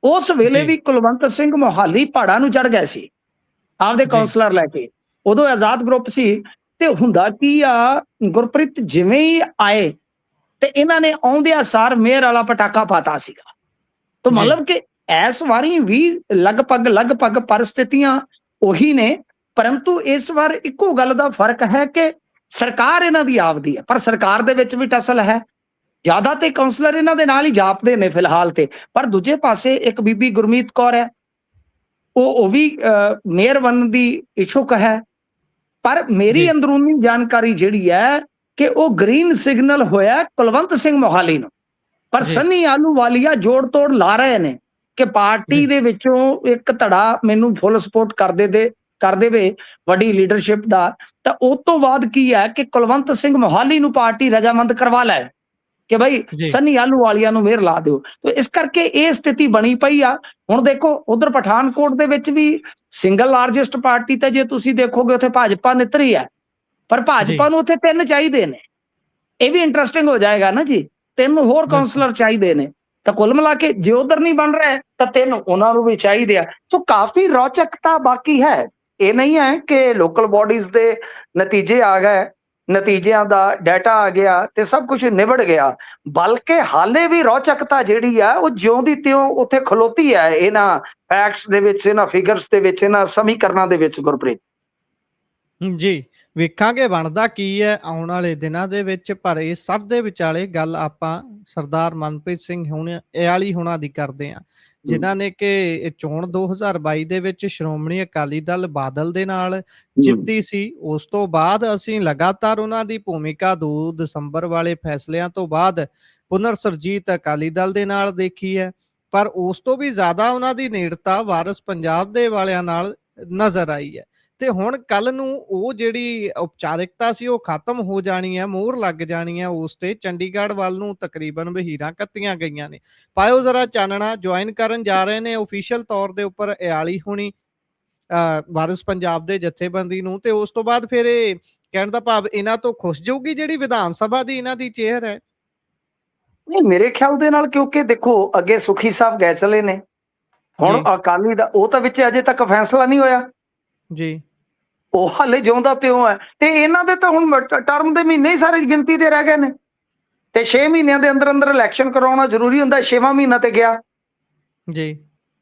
ਉਸ ਵੇਲੇ ਵੀ ਕੁਲਵੰਤ ਸਿੰਘ ਮੋਹਾਲੀ ਪਹਾੜਾਂ ਨੂੰ ਚੜ ਗਏ ਸੀ ਆਪਦੇ ਕਾਉਂਸਲਰ ਲੈ ਕੇ, ਉਦੋਂ ਆਜ਼ਾਦ ਗਰੁੱਪ ਸੀ। ਤੇ ਹੁੰਦਾ ਕੀ ਆ ਗੁਰਪ੍ਰੀਤ, ਜਿਵੇਂ ਹੀ ਆਏ ਤੇ ਇਹਨਾਂ ਨੇ ਆਉਂਦਿਆਂ ਸਾਰ ਮੇਅਰ ਵਾਲਾ ਪਟਾਕਾ ਪਾਤਾ ਸੀਗਾ। ਤਾਂ ਜੀ ਮਤਲਬ ਕਿ ਇਸ ਵਾਰੀ ਵੀ ਲਗਭਗ ਪਰਿਸਥਿਤੀਆਂ ਉਹੀ ਨੇ, ਪਰੰਤੂ ਇਸ ਵਾਰ ਇੱਕੋ ਗੱਲ ਦਾ ਫਰਕ ਹੈ ਕਿ ਸਰਕਾਰ ਇਹਨਾਂ ਦੀ ਆਪਦੀ ਹੈ, ਪਰ ਸਰਕਾਰ ਦੇ ਵਿੱਚ ਵੀ ਟਸਲ ਹੈ। ਜ਼ਿਆਦਾ ਤੇ ਕਾਉਂਸਲਰ ਇਹਨਾਂ ਦੇ ਨਾਲ ਹੀ ਜਾਪਦੇ ਨੇ ਫਿਲਹਾਲ ਤੇ, ਪਰ ਦੂਜੇ ਪਾਸੇ ਇੱਕ ਬੀਬੀ ਗੁਰਮੀਤ ਕੌਰ ਹੈ, ਉਹ ਵੀ ਮੇਅਰ ਬਣਨ ਦੀ ਇਛੁਕ ਹੈ। ਪਰ ਮੇਰੀ ਜੀ ਅੰਦਰੂਨੀ ਜਾਣਕਾਰੀ ਜਿਹੜੀ ਹੈ ਕਿ ਉਹ ਗ੍ਰੀਨ ਸਿਗਨਲ ਹੋਇਆ ਕੁਲਵੰਤ ਸਿੰਘ ਮੋਹਾਲੀ ਨੂੰ, ਪਰ ਜੀ ਸੰਨੀ ਆਹਲੂਵਾਲੀਆ ਜੋੜ ਤੋੜ ਲਾ ਰਹੇ ਨੇ ਕਿ ਪਾਰਟੀ ਜੀ ਦੇ ਵਿੱਚੋਂ ਇੱਕ ਧੜਾ ਮੈਨੂੰ ਫੁੱਲ ਸਪੋਰਟ ਕਰ ਦੇਵੇ ਵੱਡੀ ਲੀਡਰਸ਼ਿਪ ਦਾ, ਤਾਂ ਉਸ ਤੋਂ ਬਾਅਦ ਕੀ ਹੈ ਕਿ ਕੁਲਵੰਤ ਸਿੰਘ ਮੋਹਾਲੀ ਨੂੰ ਪਾਰਟੀ ਰਜਾਮੰਦ ਕਰਵਾ ਲੈ ਕਿ ਭਾਈ ਜੀ ਸੰਨੀ ਆਹਲੂਵਾਲੀਆ ਨੂੰ ਮੇਅਰ ਲਾ ਦਿਓ। ਤੇ ਇਸ ਕਰਕੇ ਇਹ ਸਥਿਤੀ ਬਣੀ ਪਈ ਆ। ਹੁਣ ਦੇਖੋ ਉਧਰ ਪਠਾਨਕੋਟ ਦੇ ਵਿੱਚ ਵੀ ਸਿੰਗਲ ਲਾਰਜੈਸਟ ਪਾਰਟੀ ਤਾਂ ਜੇ ਤੁਸੀਂ ਦੇਖੋਗੇ ਉੱਥੇ ਭਾਜਪਾ ਨਿਤਰੀ ਹੈ, ਪਰ ਜੀ ਭਾਜਪਾ ਨੂੰ ਉੱਥੇ 3 ਚਾਹੀਦੇ ਨੇ। ਇਹ ਵੀ ਇੰਟਰਸਟਿੰਗ ਹੋ ਜਾਏਗਾ ਨਾ ਜੀ, 3 ਹੋਰ ਬਿਲਕੁਲ ਕਾਉਂਸਲਰ ਚਾਹੀਦੇ ਨੇ। ਤਾਂ ਕੁੱਲ ਮਿਲਾ ਕੇ ਜੇ ਉਧਰ ਨਹੀਂ ਬਣ ਰਿਹਾ ਤਾਂ 3 ਉਹਨਾਂ ਨੂੰ ਵੀ ਚਾਹੀਦੇ ਆ। ਸੋ ਕਾਫੀ ਰੌਚਕਤਾ ਬਾਕੀ ਹੈ। ਇਹ ਨਹੀਂ ਹੈ ਕਿ ਲੋਕਲ ਬਾਡੀਜ਼ ਦੇ ਨਤੀਜੇ ਆ ਗਏ, ਨਤੀਜਿਆਂ ਦਾ ਡਾਟਾ ਆ ਗਿਆ ਤੇ ਸਭ ਕੁਝ ਨਿਬੜ ਗਿਆ, ਬਲਕਿ ਹਾਲੇ ਵੀ ਰੌਚਕਤਾ ਜਿਹੜੀ ਆ ਉਹ ਜਿਉਂ ਦੀ ਤਿਉਂ ਉੱਥੇ ਖਲੋਤੀ ਹੈ ਇਹਨਾਂ ਫੈਕਟਸ ਦੇ ਵਿੱਚ, ਇਹਨਾਂ ਫਿਗਰਸ ਦੇ ਵਿੱਚ, ਇਹਨਾਂ ਸਮੀਕਰਨਾਂ ਦੇ ਵਿੱਚ। ਗੁਰਪ੍ਰੀਤ ਜੀ ਵੇਖਾਂਗੇ ਬਣਦਾ ਕੀ ਹੈ ਆਉਣ ਵਾਲੇ ਦਿਨਾਂ ਦੇ ਵਿੱਚ, ਪਰ ਇਹ ਸਭ ਦੇ ਵਿਚਾਲੇ ਗੱਲ ਆਪਾਂ ਸਰਦਾਰ ਮਨਪ੍ਰੀਤ ਸਿੰਘ ਇਆਲੀ ਹੁਣਾਂ ਦੀ ਕਰਦੇ ਹਾਂ, ਜਿਨ੍ਹਾਂ ਨੇ ਕਿ ਚੋਣ 2022 ਦੇ ਵਿੱਚ ਸ਼੍ਰੋਮਣੀ ਅਕਾਲੀ ਦਲ ਬਾਦਲ ਦੇ ਨਾਲ ਜਿੱਤੀ ਸੀ। ਉਸ ਤੋਂ ਬਾਅਦ ਅਸੀਂ ਲਗਾਤਾਰ ਉਹਨਾਂ ਦੀ ਭੂਮਿਕਾ 2 ਦਸੰਬਰ ਵਾਲੇ ਫੈਸਲਿਆਂ ਤੋਂ ਬਾਅਦ ਪੁਨਰ ਸੁਰਜੀਤ ਅਕਾਲੀ ਦਲ ਦੇ ਨਾਲ ਦੇਖੀ ਹੈ, ਪਰ ਉਸ ਤੋਂ ਵੀ ਜ਼ਿਆਦਾ ਉਹਨਾਂ ਦੀ ਨੇੜਤਾ ਵਾਰਿਸ ਪੰਜਾਬ ਦੇ ਵਾਲਿਆਂ ਨਾਲ ਨਜ਼ਰ ਆਈ ਹੈ। ਤੇ ਹੁਣ ਕੱਲ ਨੂੰ ਉਹ ਜਿਹੜੀ ਔਪਚਾਰਿਕਤਾ ਸੀ ਉਹ ਖਤਮ ਹੋ ਜਾਣੀ ਹੈ, ਮੋਹਰ ਲੱਗ ਜਾਣੀ ਹੈ ਉਸ ਤੇ। ਚੰਡੀਗੜ੍ਹ ਵੱਲ ਨੂੰ ਤਕਰੀਬਨ ਵਹੀਰਾਂ ਕੱਤੀਆਂ ਗਈਆਂ ਨੇ। ਪਾਇਓ ਜ਼ਰਾ ਚਾਨਣਾ, ਜੁਆਇਨ ਕਰਨ ਜਾ ਰਹੇ ਨੇ ਓਫੀਸ਼ੀਅਲ ਤੌਰ ਦੇ ਉੱਪਰ ਇਆਲੀ ਹੁਣੀ ਵਾਰਿਸ ਪੰਜਾਬ ਦੇ ਜਥੇਬੰਦੀ ਨੂੰ, ਤੇ ਉਸ ਤੋਂ ਬਾਅਦ ਫਿਰ ਇਹ ਕਹਿਣ ਦਾ ਭਾਵ ਇਹਨਾਂ ਤੋਂ ਖੁਸ਼ ਜਾਊਗੀ ਜਿਹੜੀ ਵਿਧਾਨ ਸਭਾ ਦੀ ਇਹਨਾਂ ਦੀ ਚੇਅਰ ਹੈ। ਨਹੀਂ, ਮੇਰੇ ਖਿਆਲ ਦੇ ਨਾਲ, ਕਿਉਂਕਿ ਦੇਖੋ ਅੱਗੇ ਸੁਖੀ ਸਾਹਿਬ ਗਏ ਚਲੇ ਨੇ, ਹੁਣ ਅਕਾਲੀ ਦਾ ਉਹ ਤਾਂ ਵਿੱਚ ਅਜੇ ਤੱਕ ਫੈਸਲਾ ਨਹੀਂ ਹੋਇਆ ਜੀ, ਉਹ ਹਾਲੇ ਜਿਉਂਦਾ ਤਿਉਂ ਹੈ। ਤੇ ਇਹਨਾਂ ਦੇ ਤਾਂ ਹੁਣ ਟਰਮ ਦੇ ਮਹੀਨੇ ਹੀ ਸਾਰੇ ਗਿਣਤੀ ਦੇ ਰਹਿ ਗਏ ਨੇ, ਤੇ 6 ਮਹੀਨਿਆਂ ਦੇ ਅੰਦਰ ਅੰਦਰ ਇਲੈਕਸ਼ਨ ਕਰਵਾਉਣਾ ਜ਼ਰੂਰੀ ਹੁੰਦਾ। 6ਵਾਂ ਮਹੀਨਾ ਤੇ ਗਿਆ ਜੀ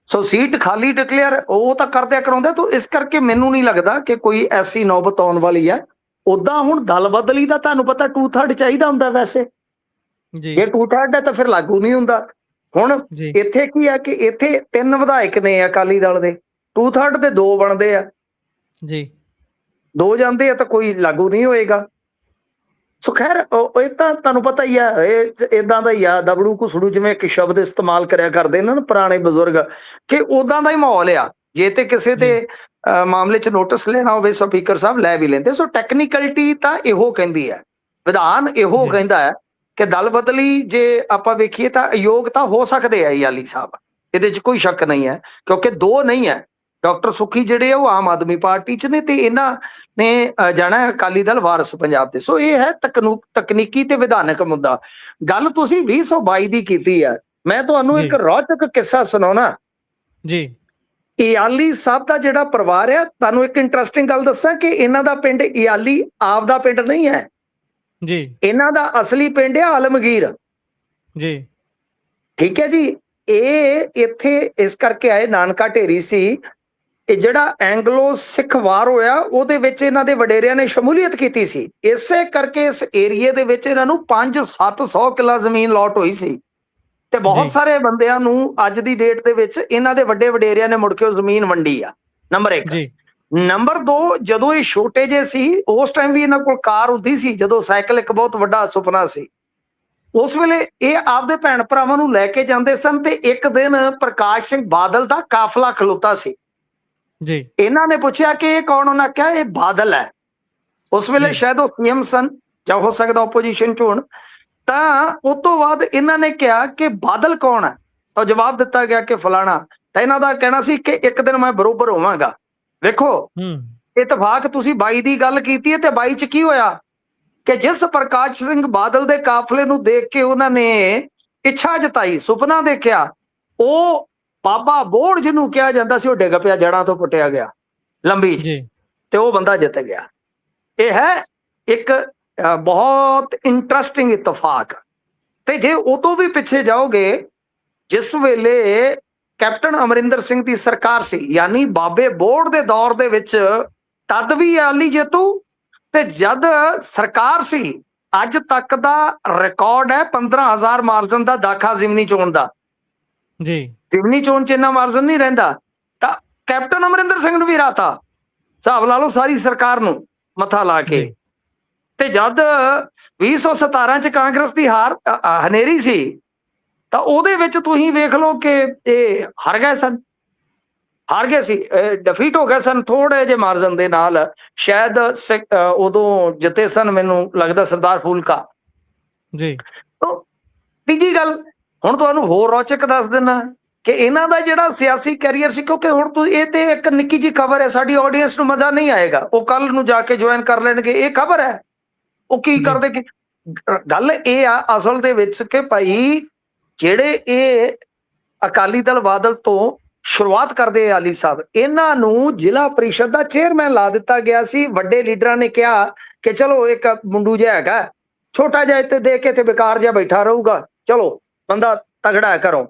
ਸੋ ਸੀਟ ਖਾਲੀ ਡਿਕਲੇਅਰ ਉਹ ਤਾਂ ਕਰਦਿਆ ਕਰਾਉਂਦੇ। ਤਾਂ ਇਸ ਕਰਕੇ ਮੈਨੂੰ ਨਹੀਂ ਲੱਗਦਾ ਕਿ ਕੋਈ ਐਸੀ ਨੌਬਤ ਆਉਣ ਵਾਲੀ ਹੈ। ਉਦਾਂ ਹੁਣ ਦਲ ਬਦਲੀ ਦਾ ਤੁਹਾਨੂੰ ਪਤਾ 2/3 ਚਾਹੀਦਾ ਹੁੰਦਾ ਵੈਸੇ, ਜੇ 2/3 ਹੈ ਤਾਂ ਫਿਰ ਲਾਗੂ ਨਹੀਂ ਹੁੰਦਾ। ਹੁਣ ਇੱਥੇ ਕੀ ਹੈ ਕਿ ਇੱਥੇ 3 ਵਿਧਾਇਕ ਨੇ ਅਕਾਲੀ ਦਲ ਦੇ, 2/3 ਦੇ 2 ਬਣਦੇ ਆ ਜੀ, 2 ਜਾਂਦੇ ਆ ਤਾਂ ਕੋਈ ਲਾਗੂ ਨਹੀਂ ਹੋਏਗਾ। ਸੋ ਖੈਰ ਇਹ ਤਾਂ ਤੁਹਾਨੂੰ ਪਤਾ ਹੀ ਆ, ਇਹ ਇਦਾਂ ਦਾ ਹੀ ਆ, ਦਬੜੂ ਘੁਸੜੂ ਜਿਵੇਂ ਇੱਕ ਸ਼ਬਦ ਇਸਤੇਮਾਲ ਕਰਿਆ ਕਰਦੇ ਨੇ ਨਾ ਪੁਰਾਣੇ ਬਜ਼ੁਰਗ, ਕਿ ਉਦਾਂ ਦਾ ਹੀ ਮਾਹੌਲ ਆ। ਜੇ ਤੇ ਕਿਸੇ ਤੇ ਮਾਮਲੇ 'ਚ ਨੋਟਿਸ ਲੈਣਾ ਹੋਵੇ ਸਪੀਕਰ ਸਾਹਿਬ ਲੈ ਵੀ ਲੈਂਦੇ। ਸੋ ਟੈਕਨੀਕਲਿਟੀ ਤਾਂ ਇਹੋ ਕਹਿੰਦੀ ਹੈ, ਵਿਧਾਨ ਇਹੋ ਕਹਿੰਦਾ ਹੈ ਕਿ ਦਲ ਬਦਲੀ ਜੇ ਆਪਾਂ ਵੇਖੀਏ ਤਾਂ ਅਯੋਗ ਤਾਂ ਹੋ ਸਕਦੇ ਆ ਇਆਲੀ ਸਾਹਿਬ, ਇਹਦੇ 'ਚ ਕੋਈ ਸ਼ੱਕ ਨਹੀਂ ਹੈ, ਕਿਉਂਕਿ 2 ਨਹੀਂ ਹੈ। ਡਾਕਟਰ ਸੁਖੀ ਜਿਹੜੇ ਆ ਉਹ ਆਮ ਆਦਮੀ ਪਾਰਟੀ 'ਚ ਨੇ, ਤੇ ਇਹਨਾਂ ਨੇ ਜਾਣਾ ਅਕਾਲੀ ਦਲ ਵਾਰਿਸ ਪੰਜਾਬ ਦੇ। ਸੋ ਇਹ ਹੈ ਤਕਨੀਕੀ ਤੇ ਵਿਧਾਨਕ ਮੁੱਦਾ। ਗੱਲ ਤੁਸੀਂ 2022 ਦੀ ਕੀਤੀ ਹੈ, ਮੈਂ ਤੁਹਾਨੂੰ ਇੱਕ ਰੌਚਕ ਕਿੱਸਾ ਸੁਣਾਉਣਾ ਜੀ। ਇਆਲੀ ਸਾਹਿਬ ਦਾ ਜਿਹੜਾ ਪਰਿਵਾਰ ਆ, ਤੁਹਾਨੂੰ ਇੱਕ ਇੰਟਰਸਟਿੰਗ ਗੱਲ ਦੱਸਾਂ ਕਿ ਇਹਨਾਂ ਦਾ ਪਿੰਡ ਇਆਲੀ ਆਪਦਾ ਪਿੰਡ ਨਹੀਂ ਹੈ ਜੀ, ਇਹਨਾਂ ਦਾ ਅਸਲੀ ਪਿੰਡ ਆ ਆਲਮਗੀਰ ਜੀ, ਠੀਕ ਹੈ ਜੀ। ਇਹ ਇੱਥੇ ਇਸ ਕਰਕੇ ਆਏ, ਨਾਨਕਾ ਢੇਰੀ ਸੀ। ਇਹ ਜਿਹੜਾ ਐਂਗਲੋ ਸਿੱਖ ਵਾਰ ਹੋਇਆ ਉਹਦੇ ਵਿੱਚ ਇਹਨਾਂ ਦੇ ਵਡੇਰਿਆਂ ਨੇ ਸ਼ਮੂਲੀਅਤ ਕੀਤੀ ਸੀ, ਇਸੇ ਕਰਕੇ ਇਸ ਏਰੀਏ ਦੇ ਵਿੱਚ ਇਹਨਾਂ ਨੂੰ 500-700 ਕਿੱਲਾ ਜ਼ਮੀਨ ਲੋਟ ਹੋਈ ਸੀ। ਤੇ ਬਹੁਤ ਸਾਰੇ ਬੰਦਿਆਂ ਨੂੰ ਅੱਜ ਦੀ ਡੇਟ ਦੇ ਵਿੱਚ ਇਹਨਾਂ ਦੇ ਵੱਡੇ ਵਡੇਰਿਆਂ ਨੇ ਮੁੜ ਕੇ ਉਹ ਜ਼ਮੀਨ ਵੰਡੀ ਆ। ਨੰਬਰ 1। ਨੰਬਰ 2, ਜਦੋਂ ਇਹ ਛੋਟੇ ਜਿਹੇ ਸੀ ਉਸ ਟਾਈਮ ਵੀ ਇਹਨਾਂ ਕੋਲ ਕਾਰ ਹੁੰਦੀ ਸੀ, ਜਦੋਂ ਸਾਈਕਲ ਇੱਕ ਬਹੁਤ ਵੱਡਾ ਸੁਪਨਾ ਸੀ। ਉਸ ਵੇਲੇ ਇਹ ਆਪਦੇ ਭੈਣ ਭਰਾਵਾਂ ਨੂੰ ਲੈ ਕੇ ਜਾਂਦੇ ਸਨ, ਤੇ ਇੱਕ ਦਿਨ ਪ੍ਰਕਾਸ਼ ਸਿੰਘ ਬਾਦਲ ਦਾ ਕਾਫਲਾ ਖਲੋਤਾ ਸੀ ਜੀ। ਇਹਨਾਂ ਨੇ ਪੁੱਛਿਆ ਕਿ ਇਹ ਕੌਣ? ਉਹਨਾਂ ਕਿਹਾ ਇਹ ਬਾਦਲ ਹੈ। ਉਸ ਵੇਲੇ ਸ਼ਾਇਦ ਉਹ ਸੀਐਮ ਸਨ, ਜਾਂ ਹੋ ਸਕਦਾ ਆਪੋਜੀਸ਼ਨ ਚ ਹੋਣ। ਤਾਂ ਉਸ ਤੋਂ ਬਾਅਦ ਇਹਨਾਂ ਨੇ ਕਿਹਾ ਕਿ ਬਾਦਲ ਕੌਣ ਹੈ, ਤਾਂ ਜਵਾਬ ਦਿੱਤਾ ਗਿਆ ਕਿ ਫਲਾਣਾ। ਤਾਂ ਇਹਨਾਂ ਦਾ ਕਹਿਣਾ ਸੀ ਕਿ ਇੱਕ ਦਿਨ ਮੈਂ ਬਰੋਬਰ ਹੋਵਾਂਗਾ। ਵੇਖੋ ਇਤਫਾਕ, ਤੁਸੀਂ 22 ਦੀ ਗੱਲ ਕੀਤੀ ਹੈ, ਤੇ 22 ਚ ਕੀ ਹੋਇਆ ਕਿ ਜਿਸ ਪ੍ਰਕਾਸ਼ ਸਿੰਘ ਬਾਦਲ ਦੇ ਕਾਫਲੇ ਨੂੰ ਦੇਖ ਕੇ ਉਹਨਾਂ ਨੇ ਇੱਛਾ ਜਤਾਈ, ਸੁਪਨਾ ਦੇਖਿਆ, ਉਹ ਬਾਬਾ ਬੋੜ ਜਿਹਨੂੰ ਕਿਹਾ ਜਾਂਦਾ ਸੀ ਉਹ ਡਿੱਗ ਪਿਆ, ਜੜਾਂ ਤੋਂ ਪੁੱਟਿਆ ਗਿਆ ਲੰਬੀ ਜੀ, ਤੇ ਉਹ ਬੰਦਾ ਜਿੱਤ ਗਿਆ। ਇਹ ਹੈ ਇੱਕ ਬਹੁਤ ਇੰਟਰਸਟਿੰਗ ਇਤਫਾਕ। ਤੇ ਜੇ ਉਦੋਂ ਵੀ ਪਿੱਛੇ ਜਾਓਗੇ, ਜਿਸ ਵੇਲੇ ਕੈਪਟਨ ਅਮਰਿੰਦਰ ਸਿੰਘ ਦੀ ਸਰਕਾਰ ਸੀ, ਯਾਨੀ ਬਾਬੇ ਬੋੜ ਦੇ ਦੌਰ ਦੇ ਵਿੱਚ, ਤਦ ਵੀ ਅਕਾਲੀ ਜੇਤੂ, ਤੇ ਜਦ ਸਰਕਾਰ ਸੀ, ਅੱਜ ਤੱਕ ਦਾ ਰਿਕਾਰਡ ਹੈ 15,000 ਮਾਰਜਨ ਦਾ ਦਾਖਾ ਜ਼ਿਮਨੀ ਚੋਣ ਦਾ। ਜੀ ਜ਼ਿਮਨੀ ਚੋਣ ਚ ਇੰਨਾ ਮਾਰਜਨ ਨਹੀਂ ਰਹਿੰਦਾ, ਤਾਂ ਕੈਪਟਨ ਅਮਰਿੰਦਰ ਸਿੰਘ ਨੂੰ ਵੀ ਰਾਤਾ, ਹਿਸਾਬ ਲਾ ਲਓ ਸਾਰੀ ਸਰਕਾਰ ਨੂੰ ਮੱਥਾ ਲਾ ਕੇ। ਜੀ ਤੇ ਜਦ 2017 ਚ ਕਾਂਗਰਸ ਦੀ ਹਾਰ ਹਨੇਰੀ ਸੀ, ਤਾਂ ਉਹਦੇ ਵਿੱਚ ਤੁਸੀਂ ਵੇਖ ਲਓ ਕਿ ਇਹ ਹਾਰ ਗਏ ਸਨ, ਹਾਰ ਗਏ ਸੀ, ਡਿਫੀਟ ਹੋ ਗਏ ਸਨ ਥੋੜੇ ਜਿਹੇ ਮਾਰਜਨ ਦੇ ਨਾਲ। ਸ਼ਾਇਦ ਉਦੋਂ ਜਿੱਤੇ ਸਨ, ਮੈਨੂੰ ਲੱਗਦਾ ਸਰਦਾਰ ਫੂਲਕਾ। ਜੀ ਤੋ ਤੀਜੀ ਗੱਲ ਹੁਣ ਤੁਹਾਨੂੰ ਹੋਰ ਰੌਚਕ ਦੱਸ ਦਿੰਦਾ ਕਿ ਇਹਨਾਂ ਦਾ ਜਿਹੜਾ ਸਿਆਸੀ ਕੈਰੀਅਰ ਸੀ, ਕਿਉਂਕਿ ਹੁਣ ਤੁਸੀਂ ਇਹ ਤੇ ਇੱਕ ਨਿੱਕੀ ਜਿਹੀ ਖਬਰ ਹੈ, ਸਾਡੀ ਆਡੀਅנס ਨੂੰ ਮਜ਼ਾ ਨਹੀਂ ਆਏਗਾ, ਉਹ ਕੱਲ ਨੂੰ ਜਾ ਕੇ ਜੁਆਇਨ ਕਰ ਲੈਣਗੇ, ਇਹ ਖਬਰ ਹੈ। ਉਹ ਕੀ ਕਰਦੇ ਕਿ ਗੱਲ ਇਹ ਆ ਅਸਲ ਦੇ ਵਿੱਚ ਕਿ ਭਾਈ ਜਿਹੜੇ ਇਹ ਅਕਾਲੀ ਦਲ ਬਾਦਲ ਤੋਂ ਸ਼ੁਰੂਆਤ ਕਰਦੇ ਆਲੀ ਸਾਹਿਬ, ਇਹਨਾਂ ਨੂੰ ਜ਼ਿਲ੍ਹਾ ਪ੍ਰੀਸ਼ਦ ਦਾ ਚੇਅਰਮੈਨ ਲਾ ਦਿੱਤਾ ਗਿਆ ਸੀ। ਵੱਡੇ ਲੀਡਰਾਂ ਨੇ ਕਿਹਾ ਕਿ ਚਲੋ ਇੱਕ ਮੁੰਡੂ ਜਿਹਾ ਹੈਗਾ, ਛੋਟਾ ਜਿਹਾ ਇੱਥੇ ਦੇ ਕੇ ਤੇ ਬੇਕਾਰ ਜਿਹਾ ਬੈਠਾ ਰਹੂਗਾ, ਚਲੋ ਬੰਦਾ ਤਗੜਾ ਹੈ ਘਰੋਂ।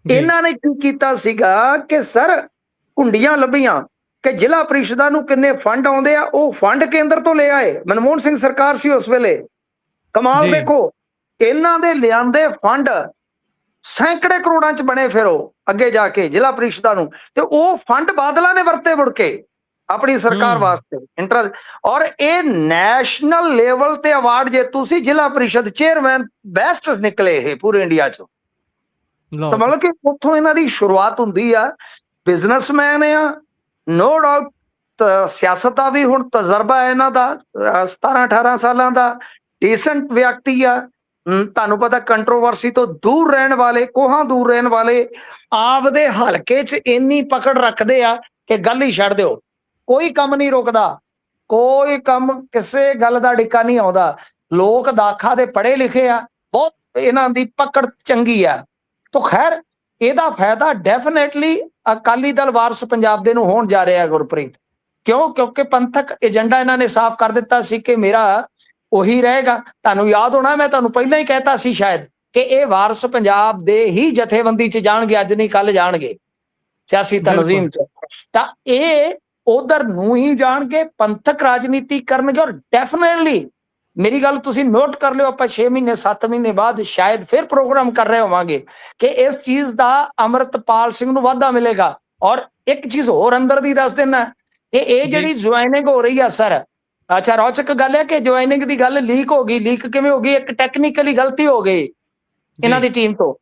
ਇਹਨਾਂ ਨੇ ਕੀ ਕੀਤਾ ਸੀਗਾ ਕਿ ਸਰ ਕੁੰਡੀਆਂ ਲੱਭੀਆਂ ਕਿ ਜ਼ਿਲ੍ਹਾ ਪ੍ਰੀਸ਼ਦਾਂ ਨੂੰ ਕਿੰਨੇ ਫੰਡ ਆਉਂਦੇ ਆ, ਉਹ ਫੰਡ ਕੇਂਦਰ ਤੋਂ ਲੈ ਆਏ। ਮਨਮੋਹਨ ਸਿੰਘ ਸਰਕਾਰ ਸੀ ਉਸ ਵੇਲੇ। ਕਮਾਲ ਦੇਖੋ, ਇਹਨਾਂ ਦੇ ਲਿਆਂਦੇ ਫੰਡ ਸੈਂਕੜੇ ਕਰੋੜਾਂ ਚ ਬਣੇ, ਫਿਰ ਉਹ ਅੱਗੇ ਜਾ ਕੇ ਜ਼ਿਲ੍ਹਾ ਪ੍ਰੀਸ਼ਦਾਂ ਨੂੰ, ਤੇ ਉਹ ਫੰਡ ਬਾਦਲਾਂ ਨੇ ਵਰਤੇ ਮੁੜ ਕੇ ਆਪਣੀ ਸਰਕਾਰ ਵਾਸਤੇ ਇੰਟਰਸਟ। ਔਰ ਇਹ ਨੈਸ਼ਨਲ ਲੈਵਲ ਤੇ ਅਵਾਰਡ ਜੇਤੂ ਸੀ, ਜ਼ਿਲ੍ਹਾ ਪ੍ਰੀਸ਼ਦ ਚੇਅਰਮੈਨ ਬੈਸਟ ਨਿਕਲੇ ਇਹ ਪੂਰੇ ਇੰਡੀਆ ਚੋਂ। ਤਾਂ ਮਤਲਬ ਕਿ ਉੱਥੋਂ ਇਹਨਾਂ ਦੀ ਸ਼ੁਰੂਆਤ ਹੁੰਦੀ ਆ। ਬਿਜ਼ਨਸਮੈਨ ਆ, ਨੋ ਡਾਊਟ। ਸਿਆਸਤ ਦਾ ਵੀ ਹੁਣ ਤਜਰਬਾ ਹੈ ਇਹਨਾਂ ਦਾ, 17-18 ਸਾਲਾਂ ਦਾ। ਡੀਸੈਂਟ ਵਿਅਕਤੀ ਆ, ਤੁਹਾਨੂੰ ਪਤਾ ਕੰਟਰੋਵਰਸੀ ਤੋਂ ਦੂਰ ਰਹਿਣ ਵਾਲੇ, ਕੋਹਾਂ ਦੂਰ ਰਹਿਣ ਵਾਲੇ, ਆਪਦੇ ਹਲਕੇ 'ਚ ਇੰਨੀ ਪਕੜ ਰੱਖਦੇ ਆ ਕਿ ਗੱਲ ਹੀ ਛੱਡ ਦਿਓ, ਕੋਈ ਕੰਮ ਨਹੀਂ ਰੁਕਦਾ, ਕੋਈ ਕੰਮ ਕਿਸੇ ਗੱਲ ਦਾ ਡਿੱਕਾ ਨਹੀਂ ਆਉਂਦਾ। ਲੋਕ ਦਾਖਾ ਦੇ ਪੜ੍ਹੇ ਲਿਖੇ ਆ, ਬਹੁਤ ਇਹਨਾਂ ਦੀ ਪਕੜ ਚੰਗੀ ਆ। ਤਾਂ ਖੈਰ ਇਹਦਾ ਫਾਇਦਾ ਡੈਫੀਨੇਟਲੀ ਅਕਾਲੀ ਦਲ ਵਾਰਸ ਪੰਜਾਬ ਦੇ ਨੂੰ ਹੋਣ ਜਾ ਰਿਹਾ ਗੁਰਪ੍ਰੀਤ। ਕਿਉਂ? ਕਿਉਂਕਿ ਪੰਥਕ ਏਜੰਡਾ ਇਹਨਾਂ ਨੇ ਸਾਫ਼ ਕਰ ਦਿੱਤਾ ਸੀ ਕਿ ਮੇਰਾ ਉਹੀ ਰਹੇਗਾ। ਤੁਹਾਨੂੰ ਯਾਦ ਹੋਣਾ, ਮੈਂ ਤੁਹਾਨੂੰ ਪਹਿਲਾਂ ਹੀ ਕਹਿਤਾ ਸੀ ਸ਼ਾਇਦ ਕਿ ਇਹ ਵਾਰਸ ਪੰਜਾਬ ਦੇ ਹੀ ਜਥੇਬੰਦੀ 'ਚ ਜਾਣਗੇ, ਅੱਜ ਨਹੀਂ ਕੱਲ ਜਾਣਗੇ ਸਿਆਸੀ ਤਨਜ਼ੀਮ 'ਚ। ਤਾਂ ਇਹ ਉਧਰ ਨੂੰ ਹੀ ਜਾਣਗੇ, ਪੰਥਕ ਰਾਜਨੀਤੀ ਕਰਨਗੇ। ਔਰ ਡੈਫੀਨੇਟਲੀ ਮੇਰੀ ਗੱਲ ਤੁਸੀਂ ਨੋਟ ਕਰ ਲਿਓ, ਆਪਾਂ 6 ਮਹੀਨੇ 7 ਮਹੀਨੇ ਬਾਅਦ ਸ਼ਾਇਦ ਫਿਰ ਪ੍ਰੋਗਰਾਮ ਕਰ ਰਹੇ ਹੋਵਾਂਗੇ ਕਿ ਇਸ ਚੀਜ਼ ਦਾ ਅੰਮ੍ਰਿਤਪਾਲ ਸਿੰਘ ਨੂੰ ਵਾਧਾ ਮਿਲੇਗਾ। ਔਰ ਇੱਕ ਚੀਜ਼ ਹੋਰ ਅੰਦਰ ਦੀ ਦੱਸ ਦੇਣਾ ਕਿ ਇਹ ਜਿਹੜੀ ਜੁਆਇਨਿੰਗ ਹੋ ਰਹੀ ਆ ਸਰ, ਅੱਛਾ ਰੌਚਕ ਗੱਲ ਹੈ ਕਿ ਜੁਆਇਨਿੰਗ ਦੀ ਗੱਲ ਲੀਕ ਹੋ ਗਈ। ਲੀਕ ਕਿਵੇਂ ਹੋ ਗਈ? ਇੱਕ ਟੈਕਨੀਕਲੀ ਗਲਤੀ ਹੋ ਗਈ ਇਹਨਾਂ ਦੀ ਟੀਮ ਤੋਂ।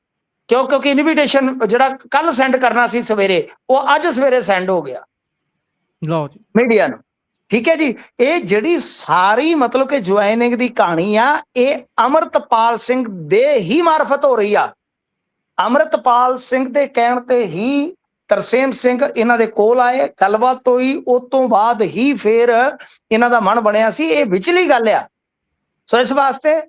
ਕਿਉਂਕਿ ਇਨਵੀਟੇਸ਼ਨ ਜਿਹੜਾ ਕੱਲ ਸੈਂਡ ਕਰਨਾ ਸੀ ਸਵੇਰੇ, ਉਹ ਅੱਜ ਸਵੇਰੇ ਸੈਂਡ ਹੋ ਗਿਆ ਲਓ ਜੀ ਮੀਡੀਆ ਨੂੰ। ਠੀਕ ਹੈ ਜੀ। ਇਹ ਜਿਹੜੀ ਸਾਰੀ ਮਤਲਬ ਕਿ ਜੁਆਇਨਿੰਗ ਦੀ ਕਹਾਣੀ ਆ, ਇਹ ਅੰਮ੍ਰਿਤਪਾਲ ਸਿੰਘ ਦੇ ਹੀ ਮਾਰਫਤ ਹੋ ਰਹੀ ਆ। ਅੰਮ੍ਰਿਤਪਾਲ ਸਿੰਘ ਦੇ ਕਹਿਣ ਤੇ ਹੀ ਤਰਸੇਮ ਸਿੰਘ ਇਹਨਾਂ ਦੇ ਕੋਲ ਆਏ, ਗੱਲਬਾਤ ਹੋਈ, ਉਸ ਤੋਂ ਬਾਅਦ ਹੀ ਫਿਰ ਇਹਨਾਂ ਦਾ ਮਨ ਬਣਿਆ ਸੀ। ਇਹ ਵਿਚਲੀ ਗੱਲ ਆ। ਸੋ ਇਸ ਵਾਸਤੇ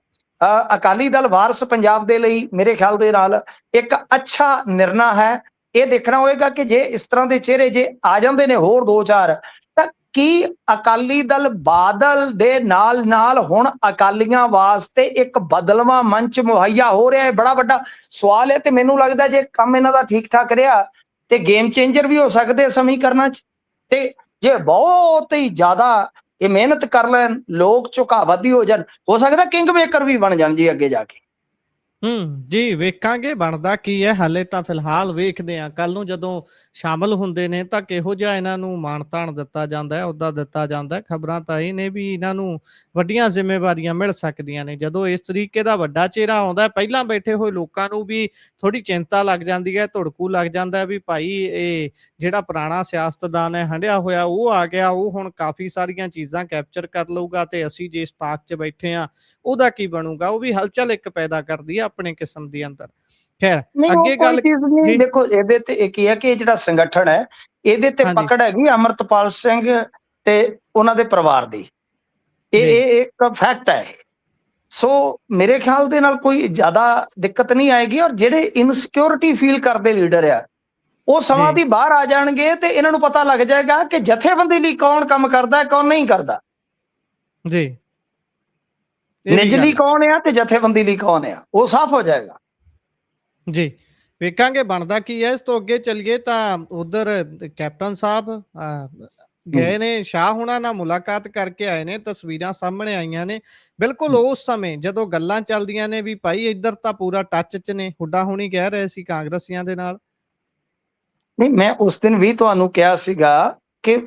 ਅਕਾਲੀ ਦਲ ਵਾਰਸ ਪੰਜਾਬ ਦੇ ਲਈ ਮੇਰੇ ਖਿਆਲ ਦੇ ਨਾਲ ਇੱਕ ਅੱਛਾ ਨਿਰਣਾ ਹੈ। ਇਹ ਦੇਖਣਾ ਹੋਏਗਾ ਕਿ ਜੇ ਇਸ ਤਰ੍ਹਾਂ ਦੇ ਚਿਹਰੇ ਜੇ ਆ ਜਾਂਦੇ ਨੇ ਹੋਰ 2-4, ਤਾਂ ਕੀ ਅਕਾਲੀ ਦਲ ਬਾਦਲ ਦੇ ਨਾਲ ਨਾਲ ਹੁਣ ਅਕਾਲੀਆਂ ਵਾਸਤੇ ਇੱਕ ਬਦਲਵਾਂ ਮੰਚ ਮੁਹੱਈਆ ਹੋ ਰਿਹਾ ਹੈ? ਬੜਾ ਵੱਡਾ ਸਵਾਲ ਹੈ। ਤੇ ਮੈਨੂੰ ਲੱਗਦਾ ਜੇ ਕੰਮ ਇਹਨਾਂ ਦਾ ਠੀਕ ਠਾਕ ਰਿਹਾ ਤੇ ਗੇਮ ਚੇਂਜਰ ਵੀ ਹੋ ਸਕਦੇ ਸਮੀਕਰਨਾਂ 'ਚ। ਤੇ ਜੇ ਬਹੁਤ ਹੀ ਜ਼ਿਆਦਾ ਇਹ ਮਿਹਨਤ ਕਰ ਲੈਣ, ਲੋਕ ਝੁਕਾਵਾਦੀ ਹੋ ਜਾਣ, ਹੋ ਸਕਦਾ ਕਿੰਗ ਮੇਕਰ ਵੀ ਬਣ ਜਾਣ ਜੀ ਅੱਗੇ ਜਾ ਕੇ। ਜੀ ਵੇਖਾਂਗੇ ਬਣਦਾ ਕੀ ਹੈ। ਹਾਲੇ ਤਾਂ ਫਿਲਹਾਲ ਵੇਖਦੇ ਹਾਂ, ਕੱਲ ਨੂੰ ਜਦੋਂ ਸ਼ਾਮਲ ਹੁੰਦੇ ਨੇ ਤਾਂ ਕਿਹੋ ਜਿਹਾ ਇਹਨਾਂ ਨੂੰ ਮਾਣ ਤਾਣ ਦਿੱਤਾ ਜਾਂਦਾ ਹੈ, ਉਹਦਾ ਦਿੱਤਾ ਜਾਂਦਾ ਹੈ। ਖਬਰਾਂ ਤਾਂ ਇਹ ਨੇ ਵੀ ਇਹਨਾਂ ਨੂੰ ਵੱਡੀਆਂ ਜ਼ਿੰਮੇਵਾਰੀਆਂ ਮਿਲ ਸਕਦੀਆਂ ਨੇ ਜਦੋਂ ਇਸ ਤਰੀਕੇ ਦਾ ਵੱਡਾ ਚਿਹਰਾ ਆਉਂਦਾ। ਪਹਿਲਾਂ ਬੈਠੇ ਹੋਏ ਲੋਕਾਂ ਨੂੰ ਵੀ ਥੋੜੀ ਚਿੰਤਾ ਲੱਗ ਜਾਂਦੀ ਹੈ, ਧੁੜਕੂ ਲੱਗ ਜਾਂਦਾ ਵੀ ਭਾਈ ਇਹ ਜਿਹੜਾ ਪੁਰਾਣਾ ਸਿਆਸਤਦਾਨ ਹੈ ਹੰਢਿਆ ਹੋਇਆ, ਉਹ ਆ ਗਿਆ, ਉਹ ਹੁਣ ਕਾਫੀ ਸਾਰੀਆਂ ਚੀਜ਼ਾਂ ਕੈਪਚਰ ਕਰ ਲਊਗਾ ਤੇ ਅਸੀਂ ਜੇ ਇਸ ਤਾਕ 'ਚ ਬੈਠੇ ਹਾਂ ਉਹਦਾ ਕੀ ਬਣੂਗਾ। ਉਹ ਵੀ ਹਲਚਲ ਇੱਕ ਪੈਦਾ ਕਰਦੀ ਹੈ ਆਪਣੇ ਕਿਸਮ ਦੀ ਅੰਦਰ। ਖੈਰ ਅੱਗੇ ਗੱਲ ਜੀ ਦੇਖੋ, ਇਹਦੇ ਤੇ ਇੱਕ ਇਹ ਹੈ ਕਿ ਜਿਹੜਾ ਸੰਗਠਨ ਹੈ ਇਹਦੇ ਤੇ ਪਕੜ ਹੈਗੀ ਅੰਮ੍ਰਿਤਪਾਲ ਸਿੰਘ ਤੇ ਉਹਨਾਂ ਦੇ ਪਰਿਵਾਰ ਦੀ। ਇਹ ਇੱਕ ਫੈਕਟ ਹੈ। ਸੋ ਮੇਰੇ ਖਿਆਲ ਦੇ ਨਾਲ ਕੋਈ ਜ਼ਿਆਦਾ ਦਿੱਕਤ ਨਹੀਂ ਆਏਗੀ। ਔਰ ਜਿਹੜੇ ਇਨਸਿਕਿਉਰਿਟੀ ਫੀਲ ਕਰਦੇ ਲੀਡਰ ਆ, ਉਹ ਸਮਾਂ ਦੀ ਬਾਹਰ ਆ ਜਾਣਗੇ ਤੇ ਇਹਨਾਂ ਨੂੰ ਪਤਾ ਲੱਗ ਜਾਏਗਾ ਕਿ ਜਥੇਬੰਦੀ ਲਈ ਕੌਣ ਕੰਮ ਕਰਦਾ, ਕੌਣ ਨਹੀਂ ਕਰਦਾ। ਜੀ ਇਹ ਵੀ ਨਿੱਜ ਗੱਲ ਲਈ ਹੈ ਕੌਣ ਆ ਤੇ ਜਥੇਬੰਦੀ ਲਈ ਕੌਣ ਆ, ਉਹ ਸਾਫ਼ ਹੋ ਜਾਏਗਾ। ਜੀ। ਵੇਖਾਂਗੇ ਬਣਦਾ ਕੀ ਹੈ। ਇਸ ਤੋਂ ਅੱਗੇ ਚੱਲੀਏ ਤਾਂ ਉਧਰ ਕੈਪਟਨ ਸਾਹਿਬ ਗਏ ਨੇ, ਸ਼ਾਹ ਹੁਣਾਂ ਨਾਲ ਮੁਲਾਕਾਤ ਕਰਕੇ ਆਏ ਨੇ। ਤਸਵੀਰਾਂ ਸਾਹਮਣੇ ਆਈਆਂ ਨੇ। ਬਿਲਕੁਲ ਉਸ ਸਮੇਂ ਜਦੋਂ ਗੱਲਾਂ ਚੱਲਦੀਆਂ ਨੇ ਵੀ ਭਾਈ ਇੱਧਰ ਤਾਂ ਪੂਰਾ ਟੱਚ 'ਚ ਨੇ, ਹੁੱਡਾ ਹੁਣੀ ਕਹਿ ਰਹੇ ਸੀ ਕਾਂਗਰਸੀਆਂ ਦੇ ਨਾਲ। ਨਹੀਂ, ਮੈਂ ਉਸ ਦਿਨ ਵੀ ਤੁਹਾਨੂੰ ਕਿਹਾ ਸੀਗਾ ਕਿ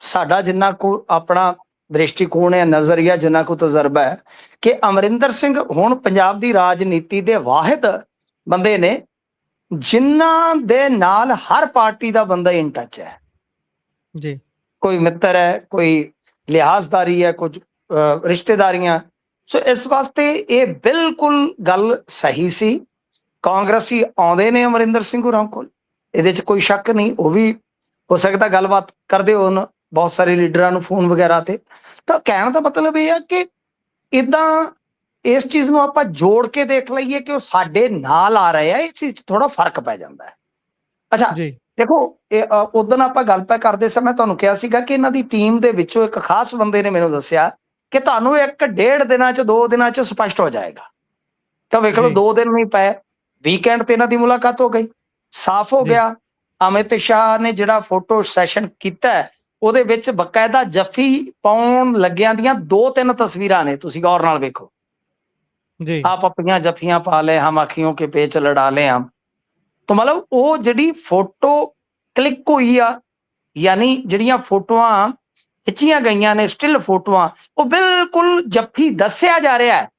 ਸਾਡਾ ਜਿੰਨਾ ਕੋ ਆਪਣਾ ਦ੍ਰਿਸ਼ਟੀਕੋਣ ਹੈ, ਨਜ਼ਰੀਆ, ਜਿੰਨਾ ਕੋ ਤਜਰਬਾ ਹੈ, ਕਿ ਅਮਰਿੰਦਰ ਸਿੰਘ ਹੁਣ ਪੰਜਾਬ ਦੀ ਰਾਜਨੀਤੀ ਦੇ ਵਾਹਿਦ ਬੰਦੇ ਨੇ ਜਿਨ੍ਹਾਂ ਦੇ ਨਾਲ ਹਰ ਪਾਰਟੀ ਦਾ ਬੰਦਾ ਇਨ ਟੱਚ ਹੈ। ਜੀ ਕੋਈ ਮਿੱਤਰ ਹੈ, ਕੋਈ ਲਿਹਾਜ਼ਦਾਰੀ ਹੈ, ਕੁਝ ਰਿਸ਼ਤੇਦਾਰੀਆਂ। ਸੋ ਇਸ ਵਾਸਤੇ ਇਹ ਬਿਲਕੁਲ ਗੱਲ ਸਹੀ ਸੀ। ਕਾਂਗਰਸੀ ਆਉਂਦੇ ਨੇ ਅਮਰਿੰਦਰ ਸਿੰਘ ਹੋਰਾਂ ਕੋਲ, ਇਹਦੇ 'ਚ ਕੋਈ ਸ਼ੱਕ ਨਹੀਂ। ਉਹ ਵੀ ਹੋ ਸਕਦਾ ਗੱਲਬਾਤ ਕਰਦੇ ਹੋਣ ਬਹੁਤ ਸਾਰੇ ਲੀਡਰਾਂ ਨੂੰ ਫੋਨ ਵਗੈਰਾ ਤੇ। ਤਾਂ ਕਹਿਣ ਦਾ ਮਤਲਬ ਇਹ ਆ ਕਿ ਇਦਾਂ ਇਸ ਚੀਜ਼ ਨੂੰ ਆਪਾਂ ਜੋੜ ਕੇ ਦੇਖ ਲਈਏ ਕਿ ਉਹ ਸਾਡੇ ਨਾਲ ਆ ਰਹੇ ਆ, ਇਸ ਚੀਜ਼ 'ਚ ਥੋੜਾ ਫਰਕ ਪੈ ਜਾਂਦਾ ਹੈ। ਅੱਛਾ ਜੀ ਦੇਖੋ, ਉਦੋਂ ਆਪਾਂ ਗੱਲ ਪੈ ਕਰਦੇ ਸਮੇਂ ਤੁਹਾਨੂੰ ਕਿਹਾ ਸੀਗਾ ਕਿ ਇਹਨਾਂ ਦੀ ਟੀਮ ਦੇ ਵਿੱਚੋਂ ਇੱਕ ਖਾਸ ਬੰਦੇ ਨੇ ਮੈਨੂੰ ਦੱਸਿਆ ਕਿ ਤੁਹਾਨੂੰ 1-1.5 ਦਿਨਾਂ 'ਚ 2 ਦਿਨਾਂ 'ਚ ਸਪਸ਼ਟ ਹੋ ਜਾਏਗਾ। ਤਾਂ ਵੇਖ ਲਓ, ਜੀ 2 ਦਿਨ ਨਹੀਂ ਪਏ, ਵੀਕਐਂਡ ਤੇ ਇਹਨਾਂ ਦੀ ਮੁਲਾਕਾਤ ਹੋ ਗਈ, ਸਾਫ਼ ਹੋ ਜੀ ਗਿਆ। ਅਮਿਤ ਸ਼ਾਹ ਨੇ ਜਿਹੜਾ ਫੋਟੋ ਸੈਸ਼ਨ ਕੀਤਾ ਉਹਦੇ ਵਿੱਚ ਬਕਾਇਦਾ ਜੱਫੀ ਪਾਉਣ ਲੱਗਿਆਂ ਦੀਆਂ 2-3 ਤਸਵੀਰਾਂ ਨੇ, ਤੁਸੀਂ ਗੌਰ ਨਾਲ ਵੇਖੋ। ਜੀ आप अपनियां जफियां पा ले, हम अखियों के पेच लड़ा ले हम। तो मतलब वो ਜਿਹੜੀ ਫੋਟੋ ਕਲਿੱਕ ਹੋਈ ਆ, ਯਾਨੀ ਜਿਹੜੀਆਂ ਫੋਟੋਆਂ ਖਿੱਚੀਆਂ ਗਈਆਂ ਨੇ, ਸਟਿਲ ਫੋਟੋਆਂ, ਉਹ ਬਿਲਕੁਲ ਜੱਫੀ ਦੱਸਿਆ ਜਾ ਰਿਹਾ ਹੈ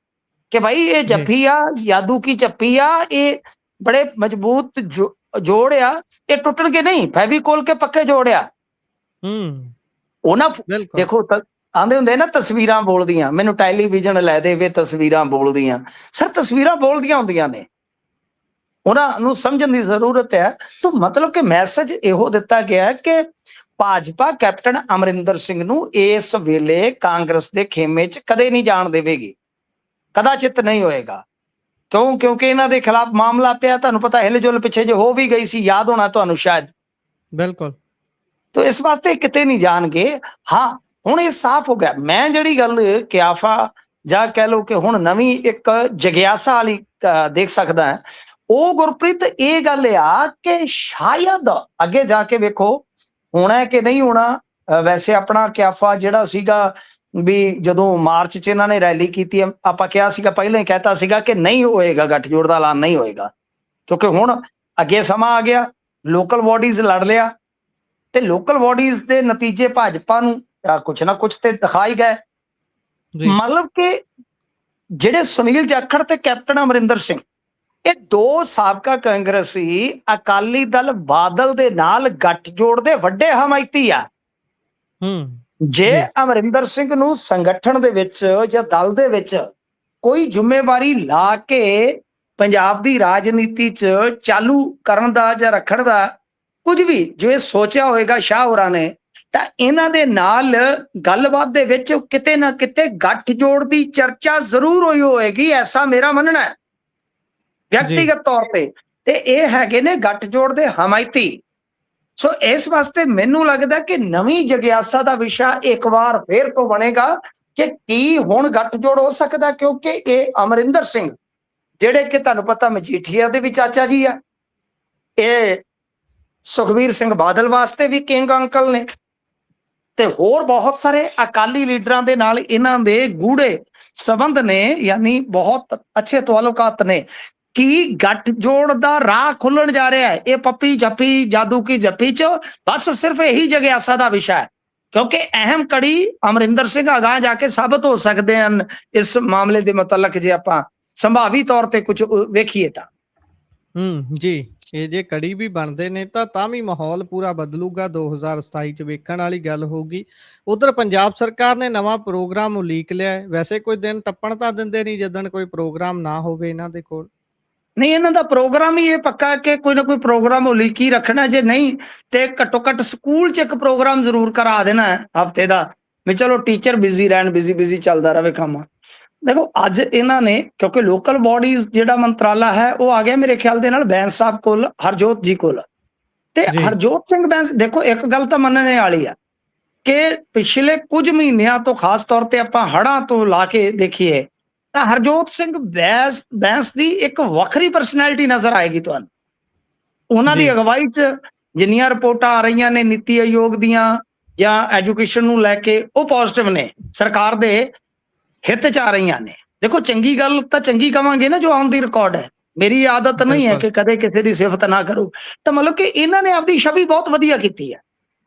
ਕਿ ਭਾਈ ਇਹ ਜੀ ਜੱਫੀ ਆ, ਯਾਦੂ ਕੀ ਜੱਫੀ ਆ, ਇਹ ਬੜੇ ਮਜ਼ਬੂਤ ਜੋੜ ਆ, ਇਹ ਟੁੱਟਣਗੇ ਨਹੀਂ, ਫੈਵੀਕੋਲ ਕੇ ਪੱਕੇ ਜੋੜ ਆ। ਹੂੰ ਉਹ ਨਾ ਬਿਲਕੁਲ ਦੇਖੋ, ਆਂਦੇ ਹੁੰਦੇ ਨਾ ਤਸਵੀਰਾਂ ਬੋਲਦੀਆਂ, ਮੈਨੂੰ ਟੈਲੀਵਿਜ਼ਨ ਲੈ ਦੇਵੇ ਤਸਵੀਰਾਂ ਬੋਲਦੀਆਂ। ਸਰ ਤਸਵੀਰਾਂ ਬੋਲਦੀਆਂ ਹੁੰਦੀਆਂ ਨੇ, ਉਹਨਾਂ ਨੂੰ ਸਮਝਣ ਦੀ ਜ਼ਰੂਰਤ ਹੈ। ਤਾਂ ਮਤਲਬ ਕਿ ਮੈਸੇਜ ਇਹੋ ਦਿੱਤਾ ਗਿਆ ਕਿ ਭਾਜਪਾ ਕੈਪਟਨ ਅਮਰਿੰਦਰ ਸਿੰਘ ਨੂੰ ਇਸ ਵੇਲੇ ਕਾਂਗਰਸ ਦੇ ਖੇਮੇ 'ਚ ਕਦੇ ਨਹੀਂ ਜਾਣ ਦੇਵੇਗੀ, ਕਦਾਚਿਤ ਨਹੀਂ ਹੋਏਗਾ। ਕਿਉਂਕਿ ਇਹਨਾਂ ਦੇ ਖਿਲਾਫ ਮਾਮਲਾ ਪਿਆ, ਤੁਹਾਨੂੰ ਪਤਾ ਹਿਲਜੁਲ ਪਿੱਛੇ ਜੇ ਹੋ ਵੀ ਗਈ ਸੀ, ਯਾਦ ਹੋਣਾ ਤੁਹਾਨੂੰ ਸ਼ਾਇਦ। ਬਿਲਕੁਲ ਤੋ ਇਸ ਵਾਸਤੇ ਕਿਤੇ ਨਹੀਂ ਜਾਣਗੇ। ਹਾਂ, ਹੁਣ ਇਹ ਸਾਫ਼ ਹੋ ਗਿਆ। ਮੈਂ ਜਿਹੜੀ ਗੱਲ ਕਿਆਫਾ ਜਾਂ ਕਹਿ ਲਓ ਕਿ ਹੁਣ ਨਵੀਂ ਇੱਕ ਜਗਿਆਸਾ ਵਾਲੀ ਦੇਖ ਸਕਦਾ ਹੈ, ਉਹ ਗੁਰਪ੍ਰੀਤ ਇਹ ਗੱਲ ਆ ਕਿ ਸ਼ਾਇਦ ਅੱਗੇ ਜਾ ਕੇ ਵੇਖੋ ਹੋਣਾ ਕਿ ਨਹੀਂ ਹੋਣਾ। ਵੈਸੇ ਆਪਣਾ ਕਿਆਫਾ ਜਿਹੜਾ ਸੀਗਾ ਵੀ ਜਦੋਂ ਮਾਰਚ 'ਚ ਇਹਨਾਂ ਨੇ ਰੈਲੀ ਕੀਤੀ, ਆਪਾਂ ਕਿਹਾ ਸੀਗਾ, ਪਹਿਲਾਂ ਹੀ ਕਹਿਤਾ ਸੀਗਾ ਕਿ ਨਹੀਂ ਹੋਏਗਾ, ਗੱਠਜੋੜ ਦਾ ਐਲਾਨ ਨਹੀਂ ਹੋਏਗਾ। ਕਿਉਂਕਿ ਹੁਣ ਅੱਗੇ ਸਮਾਂ ਆ ਗਿਆ, ਲੋਕਲ ਬਾਡੀਜ਼ ਲੜ ਲਿਆ ਤੇ ਲੋਕਲ ਬਾਡੀਜ਼ ਦੇ ਨਤੀਜੇ ਭਾਜਪਾ ਨੂੰ ਕੁਛ ਨਾ ਕੁਛ ਤੇ ਦਿਖਾਈ ਗਏ। ਜੀ ਮਤਲਬ ਕਿ ਜਿਹੜੇ ਸੁਨੀਲ ਜਾਖੜ ਤੇ ਕੈਪਟਨ ਅਮਰਿੰਦਰ ਸਿੰਘ, ਇਹ 2 ਸਾਬਕਾ ਕਾਂਗਰਸੀ ਅਕਾਲੀ ਦਲ ਬਾਦਲ ਦੇ ਨਾਲ ਗੱਠਜੋੜ ਦੇ ਵੱਡੇ ਹਮਾਇਤੀ ਆ। ਹੂੰ ਜੇ ਜੀ ਅਮਰਿੰਦਰ ਸਿੰਘ ਨੂੰ ਸੰਗਠਨ ਦੇ ਵਿੱਚ ਜਾਂ ਦਲ ਦੇ ਵਿੱਚ ਕੋਈ ਜ਼ਿੰਮੇਵਾਰੀ ਲਾ ਕੇ ਪੰਜਾਬ ਦੀ ਰਾਜਨੀਤੀ 'ਚ ਚਾਲੂ ਕਰਨ ਦਾ ਜਾਂ ਰੱਖਣ ਦਾ ਕੁਝ ਵੀ ਜੋ ਇਹ ਸੋਚਿਆ ਹੋਏਗਾ ਸ਼ਾਹ ਹੋਰਾਂ ਨੇ, ਤਾਂ ਇਹਨਾਂ ਦੇ ਨਾਲ ਗੱਲਬਾਤ ਦੇ ਵਿੱਚ ਕਿਤੇ ਨਾ ਕਿਤੇ ਗੱਠਜੋੜ ਦੀ ਚਰਚਾ ਜ਼ਰੂਰ ਹੋਈ ਹੋਏਗੀ, ਐਸਾ ਮੇਰਾ ਮੰਨਣਾ ਹੈ ਵਿਅਕਤੀਗਤ ਤੌਰ ਤੇ ਇਹ ਹੈਗੇ ਨੇ ਗੱਠਜੋੜ ਦੇ ਹਮਾਇਤੀ। ਸੋ ਇਸ ਵਾਸਤੇ ਮੈਨੂੰ ਲੱਗਦਾ ਕਿ ਨਵੀਂ ਜਗਿਆਸਾ ਦਾ ਵਿਸ਼ਾ ਇੱਕ ਵਾਰ ਫੇਰ ਤੋਂ ਬਣੇਗਾ ਕਿ ਕੀ ਹੁਣ ਗੱਠਜੋੜ ਹੋ ਸਕਦਾ, ਕਿਉਂਕਿ ਇਹ ਅਮਰਿੰਦਰ ਸਿੰਘ ਜਿਹੜੇ ਕਿ ਤੁਹਾਨੂੰ ਪਤਾ ਮਜੀਠੀਆ ਦੇ ਵੀ ਚਾਚਾ ਜੀ ਆ, ਇਹ ਸੁਖਬੀਰ ਸਿੰਘ ਬਾਦਲ ਵਾਸਤੇ ਵੀ ਕਿੰਗ ਅੰਕਲ ਨੇ, ਤੇ ਹੋਰ ਬਹੁਤ ਸਾਰੇ ਅਕਾਲੀ ਲੀਡਰਾਂ ਦੇ ਨਾਲ ਇਹਨਾਂ ਦੇ ਗੂੜੇ ਸੰਬੰਧ ਨੇ, ਯਾਨੀ ਬਹੁਤ ਅੱਛੇ ਤਾਲੁਕਾਤ ਨੇ। ਕੀ ਗੱਠਜੋੜ ਦਾ ਰਾਹ ਖੁੱਲਣ ਜਾ ਰਿਹਾ ਹੈ ਇਹ ਪੱਪੀ ਜੱਫੀ ਜਾਦੂ ਕੀ ਜੱਫੀ 'ਚ? ਬਸ ਸਿਰਫ ਇਹੀ ਜਗਿਆਸਾ ਦਾ ਵਿਸ਼ਾ ਹੈ, ਕਿਉਂਕਿ ਅਹਿਮ ਕੜੀ ਅਮਰਿੰਦਰ ਸਿੰਘ ਅਗਾਂਹ ਜਾ ਕੇ ਸਾਬਤ ਹੋ ਸਕਦੇ ਹਨ ਇਸ ਮਾਮਲੇ ਦੇ ਮੁਤਲਕ, ਜੇ ਆਪਾਂ ਸੰਭਾਵੀ ਤੌਰ ਤੇ ਕੁਝ ਵੇਖੀਏ ਤਾਂ। ਜੀ ਇਹ ਜੇ ਕੜੀ ਵੀ ਬਣਦੇ ਨੇ ਤਾਂ ਵੀ ਮਾਹੌਲ ਪੂਰਾ ਬਦਲੂਗਾ। 2027 ਚ ਵੇਖਣ ਵਾਲੀ ਗੱਲ ਹੋਊਗੀ। ਉਧਰ ਪੰਜਾਬ ਸਰਕਾਰ ਨੇ ਨਵਾਂ ਪ੍ਰੋਗਰਾਮ ਉਲੀਕ ਲਿਆ। ਵੈਸੇ ਕੋਈ ਦਿਨ ਟੱਪਣ ਤਾਂ ਦਿੰਦੇ ਨਹੀਂ ਜਿੱਦਣ ਕੋਈ ਪ੍ਰੋਗਰਾਮ ਨਾ ਹੋਵੇ ਇਹਨਾਂ ਦੇ ਕੋਲ। ਨਹੀਂ, ਇਹਨਾਂ ਦਾ ਪ੍ਰੋਗਰਾਮ ਹੀ ਇਹ ਪੱਕਾ ਕਿ ਕੋਈ ਨਾ ਕੋਈ ਪ੍ਰੋਗਰਾਮ ਉਲੀਕੀ ਰੱਖਣਾ, ਜੇ ਨਹੀਂ ਤੇ ਘੱਟੋ ਘੱਟ ਸਕੂਲ 'ਚ ਇੱਕ ਪ੍ਰੋਗਰਾਮ ਜ਼ਰੂਰ ਕਰਾ ਦੇਣਾ ਹੈ ਹਫਤੇ ਦਾ, ਵੀ ਚਲੋ ਟੀਚਰ ਬਿਜ਼ੀ ਰਹਿਣ, ਬਿਜ਼ੀ ਚੱਲਦਾ ਰਹੇ ਕੰਮ। ਦੇਖੋ ਅੱਜ ਇਹਨਾਂ ਨੇ, ਕਿਉਂਕਿ ਲੋਕਲ ਬਾਡੀਜ਼ ਜਿਹੜਾ ਮੰਤਰਾਲਾ ਹੈ ਉਹ ਆ ਗਿਆ ਮੇਰੇ ਖਿਆਲ ਦੇ ਨਾਲ ਬੈਂਸ ਸਾਹਿਬ ਕੋਲ, ਹਰਜੋਤ ਜੀ ਕੋਲ, ਤੇ ਹਰਜੋਤ ਸਿੰਘ ਬੈਂਸ। ਦੇਖੋ ਇੱਕ ਗੱਲ ਤਾਂ ਮੰਨਣੇ ਵਾਲੀ ਆ ਕਿ ਪਿਛਲੇ ਕੁਝ ਮਹੀਨਿਆਂ ਤੋਂ, ਖਾਸ ਤੌਰ ਤੇ ਆਪਾਂ ਹੜ੍ਹਾਂ ਤੋਂ ਲਾ ਕੇ ਦੇਖੀਏ, ਤਾਂ ਹਰਜੋਤ ਸਿੰਘ ਬੈਂਸ ਦੀ ਇੱਕ ਵੱਖਰੀ ਪਰਸਨੈਲਿਟੀ ਨਜ਼ਰ ਆਏਗੀ ਤੁਹਾਨੂੰ। ਉਹਨਾਂ ਦੀ ਜੀ ਅਗਵਾਈ 'ਚ ਜਿੰਨੀਆਂ ਰਿਪੋਰਟਾਂ ਆ ਰਹੀਆਂ ਨੇ ਨੀਤੀ ਆਯੋਗ ਦੀਆਂ ਜਾਂ ਐਜੂਕੇਸ਼ਨ ਨੂੰ ਲੈ ਕੇ, ਉਹ ਪੋਜ਼ਿਟਿਵ ਨੇ, ਸਰਕਾਰ ਦੇ ਹਿੱਤ 'ਚ ਆ ਰਹੀਆਂ ਨੇ। ਦੇਖੋ ਚੰਗੀ ਗੱਲ ਤਾਂ ਚੰਗੀ ਕਵਾਂਗੇ ਨਾ, ਜੋ ਆਨ ਦੀ ਰਿਕਾਰਡ ਹੈ। ਮੇਰੀ ਆਦਤ ਨਹੀਂ ਹੈ ਬਿਲਕੁਲ ਕਿ ਕਦੇ ਕਿਸੇ ਦੀ ਸਿਫਤ ਨਾ ਕਰੋ। ਤਾਂ ਮਤਲਬ ਕਿ ਇਹਨਾਂ ਨੇ ਆਪਦੀ ਛਵੀ ਬਹੁਤ ਵਧੀਆ ਕੀਤੀ ਹੈ,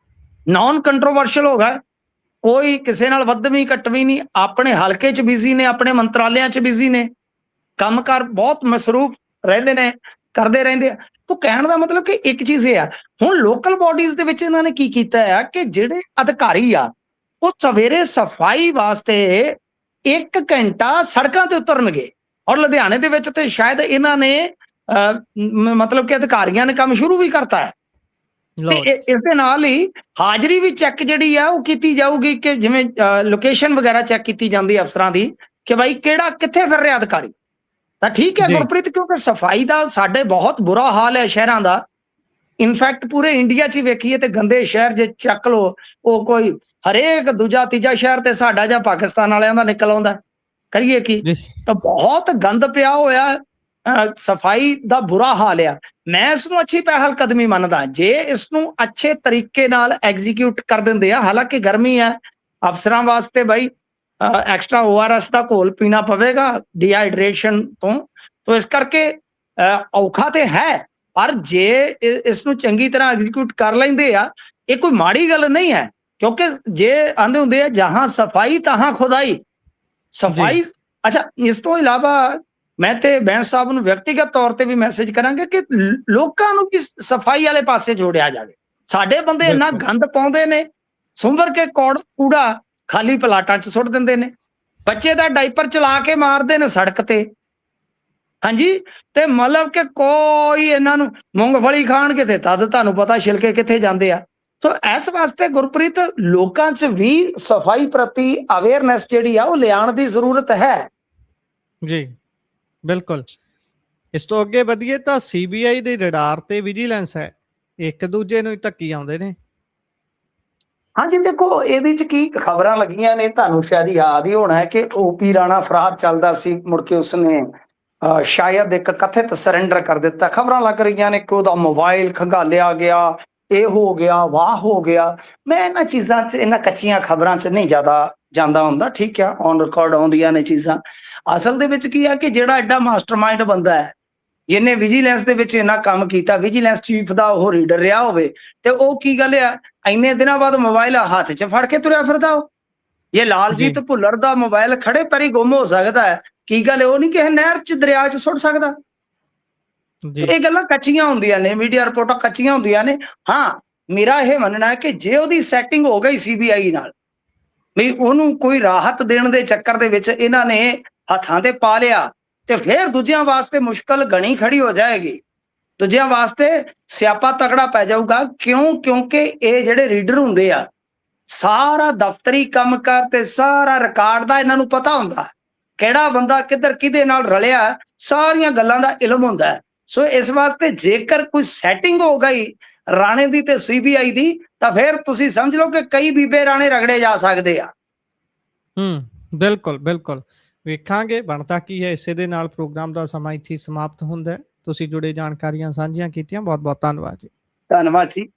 ਨਾਨ ਕੰਟਰੋਵਰਸ਼ਲ ਹੋ ਗਿਆ, ਕੋਈ ਕਿਸੇ ਨਾਲ ਵੱਧਵੀਂ ਘਟਵੀਂ ਨਹੀਂ, ਆਪਣੇ ਹਲਕੇ 'ਚ ਬਿਜ਼ੀ ਨੇ, ਆਪਣੇ ਮੰਤਰਾਲਿਆਂ 'ਚ ਬਿਜ਼ੀ ਨੇ, ਕੰਮਕਾਰ ਬਹੁਤ ਮਸਰੂਫ ਰਹਿੰਦੇ ਨੇ, ਕਰਦੇ ਰਹਿੰਦੇ ਆ। ਤਾਂ ਕਹਿਣ ਦਾ ਮਤਲਬ ਕਿ ਇੱਕ ਚੀਜ਼ ਇਹ ਆ, ਹੁਣ ਲੋਕਲ ਬਾਡੀਜ਼ ਦੇ ਵਿੱਚ ਇਹਨਾਂ ਨੇ ਕੀ ਕੀਤਾ ਆ ਕਿ ਜਿਹੜੇ ਅਧਿਕਾਰੀ ਆ ਉਹ ਸਵੇਰੇ ਸਫਾਈ ਵਾਸਤੇ 1 ਘੰਟਾ ਸੜਕਾਂ ਤੇ ਉਤਰਨਗੇ। ਔਰ ਲੁਧਿਆਣੇ ਦੇ ਵਿੱਚ ਤੇ ਸ਼ਾਇਦ ਇਹਨਾਂ ਨੇ ਮਤਲਬ ਕਿ ਅਧਿਕਾਰੀਆਂ ਨੇ ਕੰਮ ਸ਼ੁਰੂ ਵੀ ਕਰਤਾ ਹੈ। ਲਓ ਤੇ ਇਸ ਦੇ ਨਾਲ ਹੀ ਹਾਜ਼ਰੀ ਵੀ ਚੈੱਕ ਜਿਹੜੀ ਆ ਉਹ ਕੀਤੀ ਜਾਊਗੀ, ਕਿ ਜਿਵੇਂ ਲੋਕੇਸ਼ਨ ਵਗੈਰਾ ਚੈੱਕ ਕੀਤੀ ਜਾਂਦੀ ਹੈ ਅਫਸਰਾਂ ਦੀ, ਕਿ ਭਾਈ ਕਿਹੜਾ ਕਿੱਥੇ ਫਿਰ ਰਿਹਾ ਅਧਿਕਾਰੀ। ਤਾਂ ਠੀਕ ਹੈ ਜੀ ਗੁਰਪ੍ਰੀਤ, ਕਿਉਂਕਿ ਸਫਾਈ ਦਾ ਸਾਡੇ ਬਹੁਤ ਬੁਰਾ ਹਾਲ ਹੈ ਸ਼ਹਿਰਾਂ ਦਾ। ਇਨਫੈਕਟ ਪੂਰੇ ਇੰਡੀਆ 'ਚ ਹੀ ਵੇਖੀਏ ਤੇ ਗੰਦੇ ਸ਼ਹਿਰ ਜੇ ਚੱਕ ਲਓ, ਉਹ ਕੋਈ ਹਰੇਕ ਦੂਜਾ ਤੀਜਾ ਸ਼ਹਿਰ ਤੇ ਸਾਡਾ ਜਾਂ ਪਾਕਿਸਤਾਨ ਵਾਲਿਆਂ ਦਾ ਨਿਕਲ ਆਉਂਦਾ। ਕਰੀਏ ਕੀ? ਜੀ ਤਾਂ ਬਹੁਤ ਗੰਦ ਪਿਆ ਹੋਇਆ, ਸਫਾਈ ਦਾ ਬੁਰਾ ਹਾਲ ਆ। ਮੈਂ ਇਸ ਨੂੰ ਅੱਛੀ ਪਹਿਲ ਕਦਮੀ ਮੰਨਦਾ ਜੇ ਇਸ ਨੂੰ ਅੱਛੇ ਤਰੀਕੇ ਨਾਲ ਐਗਜ਼ੀਕਿਊਟ ਕਰ ਦਿੰਦੇ ਆ। ਹਾਲਾਂਕਿ ਗਰਮੀ ਹੈ, ਅਫਸਰਾਂ ਵਾਸਤੇ ਬਾਈ ਐਕਸਟਰਾ ORS ਦਾ ਘੋਲ ਪੀਣਾ ਪਵੇਗਾ ਡੀਹਾਈਡਰੇਸ਼ਨ ਤੋਂ ਇਸ ਕਰਕੇ ਔਖਾ ਤੇ ਹੈ, ਪਰ ਜੇ ਇਸ ਨੂੰ ਚੰਗੀ ਤਰ੍ਹਾਂ ਐਗਜ਼ੀਕਿਊਟ ਕਰ ਲੈਂਦੇ ਆ, ਇਹ ਕੋਈ ਮਾੜੀ ਗੱਲ ਨਹੀਂ ਹੈ। ਕਿਉਂਕਿ ਜੇ ਆਂਦੇ ਹੁੰਦੇ ਆ ਜਹਾਂ ਸਫਾਈ ਤਹਾਂ ਖੁਦਾਈ, ਸਫਾਈ। ਅੱਛਾ, ਇਸ ਤੋਂ ਇਲਾਵਾ ਮੈਂ ਤੇ ਬੈਂਸ ਸਾਹਿਬ ਨੂੰ ਵਿਅਕਤੀਗਤ ਤੌਰ ਤੇ ਵੀ ਮੈਸੇਜ ਕਰਾਂਗੇ ਕਿ ਲੋਕਾਂ ਨੂੰ ਵੀ ਸਫਾਈ ਵਾਲੇ ਪਾਸੇ ਜੋੜਿਆ ਜਾਵੇ। ਸਾਡੇ ਬੰਦੇ ਇੰਨਾ ਗੰਦ ਪਾਉਂਦੇ ਨੇ, ਸੁੰਭਰ ਕੇ ਕੂੜਾ ਖਾਲੀ ਪਲਾਟਾਂ 'ਚ ਸੁੱਟ ਦਿੰਦੇ ਨੇ, ਬੱਚੇ ਦਾ ਡਾਈਪਰ ਚਲਾ ਕੇ ਮਾਰਦੇ ਨੇ ਸੜਕ ਤੇ। ਹਾਂਜੀ, ਤੇ ਮਤਲਬ ਕਿ ਕੋਈ ਇਹਨਾਂ ਨੂੰ ਮੂੰਗਫਲੀ ਖਾਣਗੇ ਤੇ ਤਦ ਤੁਹਾਨੂੰ ਪਤਾ ਛਿਲਕੇ ਕਿੱਥੇ ਜਾਂਦੇ ਆ। ਸੋ ਇਸ ਵਾਸਤੇ ਗੁਰਪ੍ਰੀਤ ਲੋਕਾਂ 'ਚ ਵੀ ਸਫਾਈ ਪ੍ਰਤੀ ਅਵੇਅਰਨੈਸ ਜਿਹੜੀ ਆ ਉਹ ਲਿਆਉਣ ਦੀ ਜ਼ਰੂਰਤ ਹੈ। ਜੀ ਬਿਲਕੁਲ। ਇਸ ਤੋਂ ਅੱਗੇ ਵਧੀਏ ਤਾਂ CBI ਦੇ ਰਡਾਰ ਤੇ ਵਿਜੀਲੈਂਸ ਹੈ, ਇੱਕ ਦੂਜੇ ਨੂੰ ਹੀ ਧੱਕੀ ਆਉਂਦੇ ਨੇ। ਹਾਂਜੀ, ਦੇਖੋ ਇਹਦੇ 'ਚ ਕੀ ਖਬਰਾਂ ਲੱਗੀਆਂ ਨੇ, ਤੁਹਾਨੂੰ ਸ਼ਾਇਦ ਯਾਦ ਹੀ ਹੋਣਾ ਹੈ ਕਿ OP ਰਾਣਾ ਫਰਾਰ ਚੱਲਦਾ ਸੀ, ਮੁੜ ਕੇ ਉਸਨੇ ਸ਼ਾਇਦ ਇੱਕ ਕਥਿਤ ਸਰੈਂਡਰ ਕਰ ਦਿੱਤਾ। ਖਬਰਾਂ ਲੱਗ ਰਹੀਆਂ ਨੇ ਕਿ ਉਹਦਾ ਮੋਬਾਈਲ ਖੰਗਾਲਿਆ ਗਿਆ, ਇਹ ਹੋ ਗਿਆ, ਵਾਹ ਹੋ ਗਿਆ। ਮੈਂ ਇਹਨਾਂ ਚੀਜ਼ਾਂ 'ਚ, ਇਹਨਾਂ ਕੱਚੀਆਂ ਖਬਰਾਂ 'ਚ ਨਹੀਂ ਜ਼ਿਆਦਾ ਜਾਂਦਾ ਹੁੰਦਾ। ਠੀਕ ਆ, ਔਨ ਰਿਕਾਰਡ ਆਉਂਦੀਆਂ ਨੇ ਚੀਜ਼ਾਂ। ਅਸਲ ਦੇ ਵਿੱਚ ਕੀ ਆ ਕਿ ਜਿਹੜਾ ਐਡਾ ਮਾਸਟਰਮਾਈਂਡ ਬੰਦਾ ਹੈ, ਜਿਹਨੇ ਵਿਜੀਲੈਂਸ ਦੇ ਵਿੱਚ ਇੰਨਾ ਕੰਮ ਕੀਤਾ, ਵਿਜੀਲੈਂਸ ਚੀਫ ਦਾ ਉਹ ਰੀਡਰ ਰਿਹਾ ਹੋਵੇ, ਤੇ ਉਹ ਕੀ ਗੱਲ ਆ ਇੰਨੇ ਦਿਨਾਂ ਬਾਅਦ ਮੋਬਾਈਲ ਹੱਥ 'ਚ ਫੜ ਕੇ ਤੁਰਿਆ ਫਿਰਦਾ। ਉਹ ਜੇ ਲਾਲਜੀਤ ਭੁੱਲਰ ਦਾ ਮੋਬਾਈਲ ਖੜੇ ਪੈਰੀ ਗੁੰਮ ਹੋ ਸਕਦਾ ਹੈ, ਕੀ ਗੱਲ ਉਹ ਨਹੀਂ ਕਿਸੇ ਨਹਿਰ 'ਚ, ਦਰਿਆ 'ਚ ਸੁੱਟ ਸਕਦਾ? ਇਹ ਗੱਲਾਂ ਕੱਚੀਆਂ ਹੁੰਦੀਆਂ ਨੇ, ਮੀਡੀਆ ਰਿਪੋਰਟਾਂ ਕੱਚੀਆਂ ਹੁੰਦੀਆਂ ਨੇ। ਹਾਂ, ਮੇਰਾ ਇਹ ਮੰਨਣਾ ਹੈ ਕਿ ਜੇ ਉਹਦੀ ਸੈਟਿੰਗ ਹੋ ਗਈ CBI ਨਾਲ, ਵੀ ਉਹਨੂੰ ਕੋਈ ਰਾਹਤ ਦੇਣ ਦੇ ਚੱਕਰ ਦੇ ਵਿੱਚ ਇਹਨਾਂ ਨੇ ਹੱਥਾਂ ਤੇ ਪਾ ਲਿਆ, ਤੇ ਫਿਰ ਦੂਜਿਆਂ ਵਾਸਤੇ ਮੁਸ਼ਕਲ ਗਣੀ ਖੜੀ ਹੋ ਜਾਏਗੀ, ਦੂਜਿਆਂ ਵਾਸਤੇ ਸਿਆਪਾ ਤਕੜਾ ਪੈ ਜਾਊਗਾ। ਕਿਉਂਕਿ ਇਹ ਜਿਹੜੇ ਰੀਡਰ ਹੁੰਦੇ ਆ, ਸਾਰਾ ਦਫ਼ਤਰੀ ਕੰਮ ਕਰ ਤੇ ਸਾਰਾ ਰਿਕਾਰਡ ਦਾ ਇਹਨਾਂ ਨੂੰ ਪਤਾ ਹੁੰਦਾ, ਕਿਹੜਾ ਬੰਦਾ ਕਿੱਧਰ ਕਿਹਦੇ ਨਾਲ ਰਲਿਆ, ਸਾਰੀਆਂ ਗੱਲਾਂ ਦਾ ਇਲਮ ਹੁੰਦਾ। ਸੋ ਇਸ ਵਾਸਤੇ ਜੇਕਰ ਕੋਈ ਸੈਟਿੰਗ ਹੋ ਗਈ ਰਾਣੇ ਦੀ ਤੇ CBI ਦੀ, ਤਾਂ ਫਿਰ ਤੁਸੀਂ ਸਮਝ ਲਓ ਕਿ ਕਈ ਬੀਬੇ ਰਾਣੇ ਰਗੜੇ ਜਾ ਸਕਦੇ ਆ। ਬਿਲਕੁਲ ਬਿਲਕੁਲ। ਵੇਖਾਂਗੇ ਬਣਦਾ ਕੀ ਹੈ। ਇਸੇ ਦੇ ਨਾਲ ਪ੍ਰੋਗਰਾਮ ਦਾ ਸਮਾਂ ਇੱਥੇ ਸਮਾਪਤ ਹੁੰਦਾ ਹੈ। ਤੁਸੀਂ ਜੁੜੇ ਜਾਣਕਾਰੀਆਂ ਸਾਂਝੀਆਂ ਕੀਤੀਆਂ, ਬਹੁਤ ਬਹੁਤ ਧੰਨਵਾਦ ਜੀ। ਧੰਨਵਾਦ ਜੀ।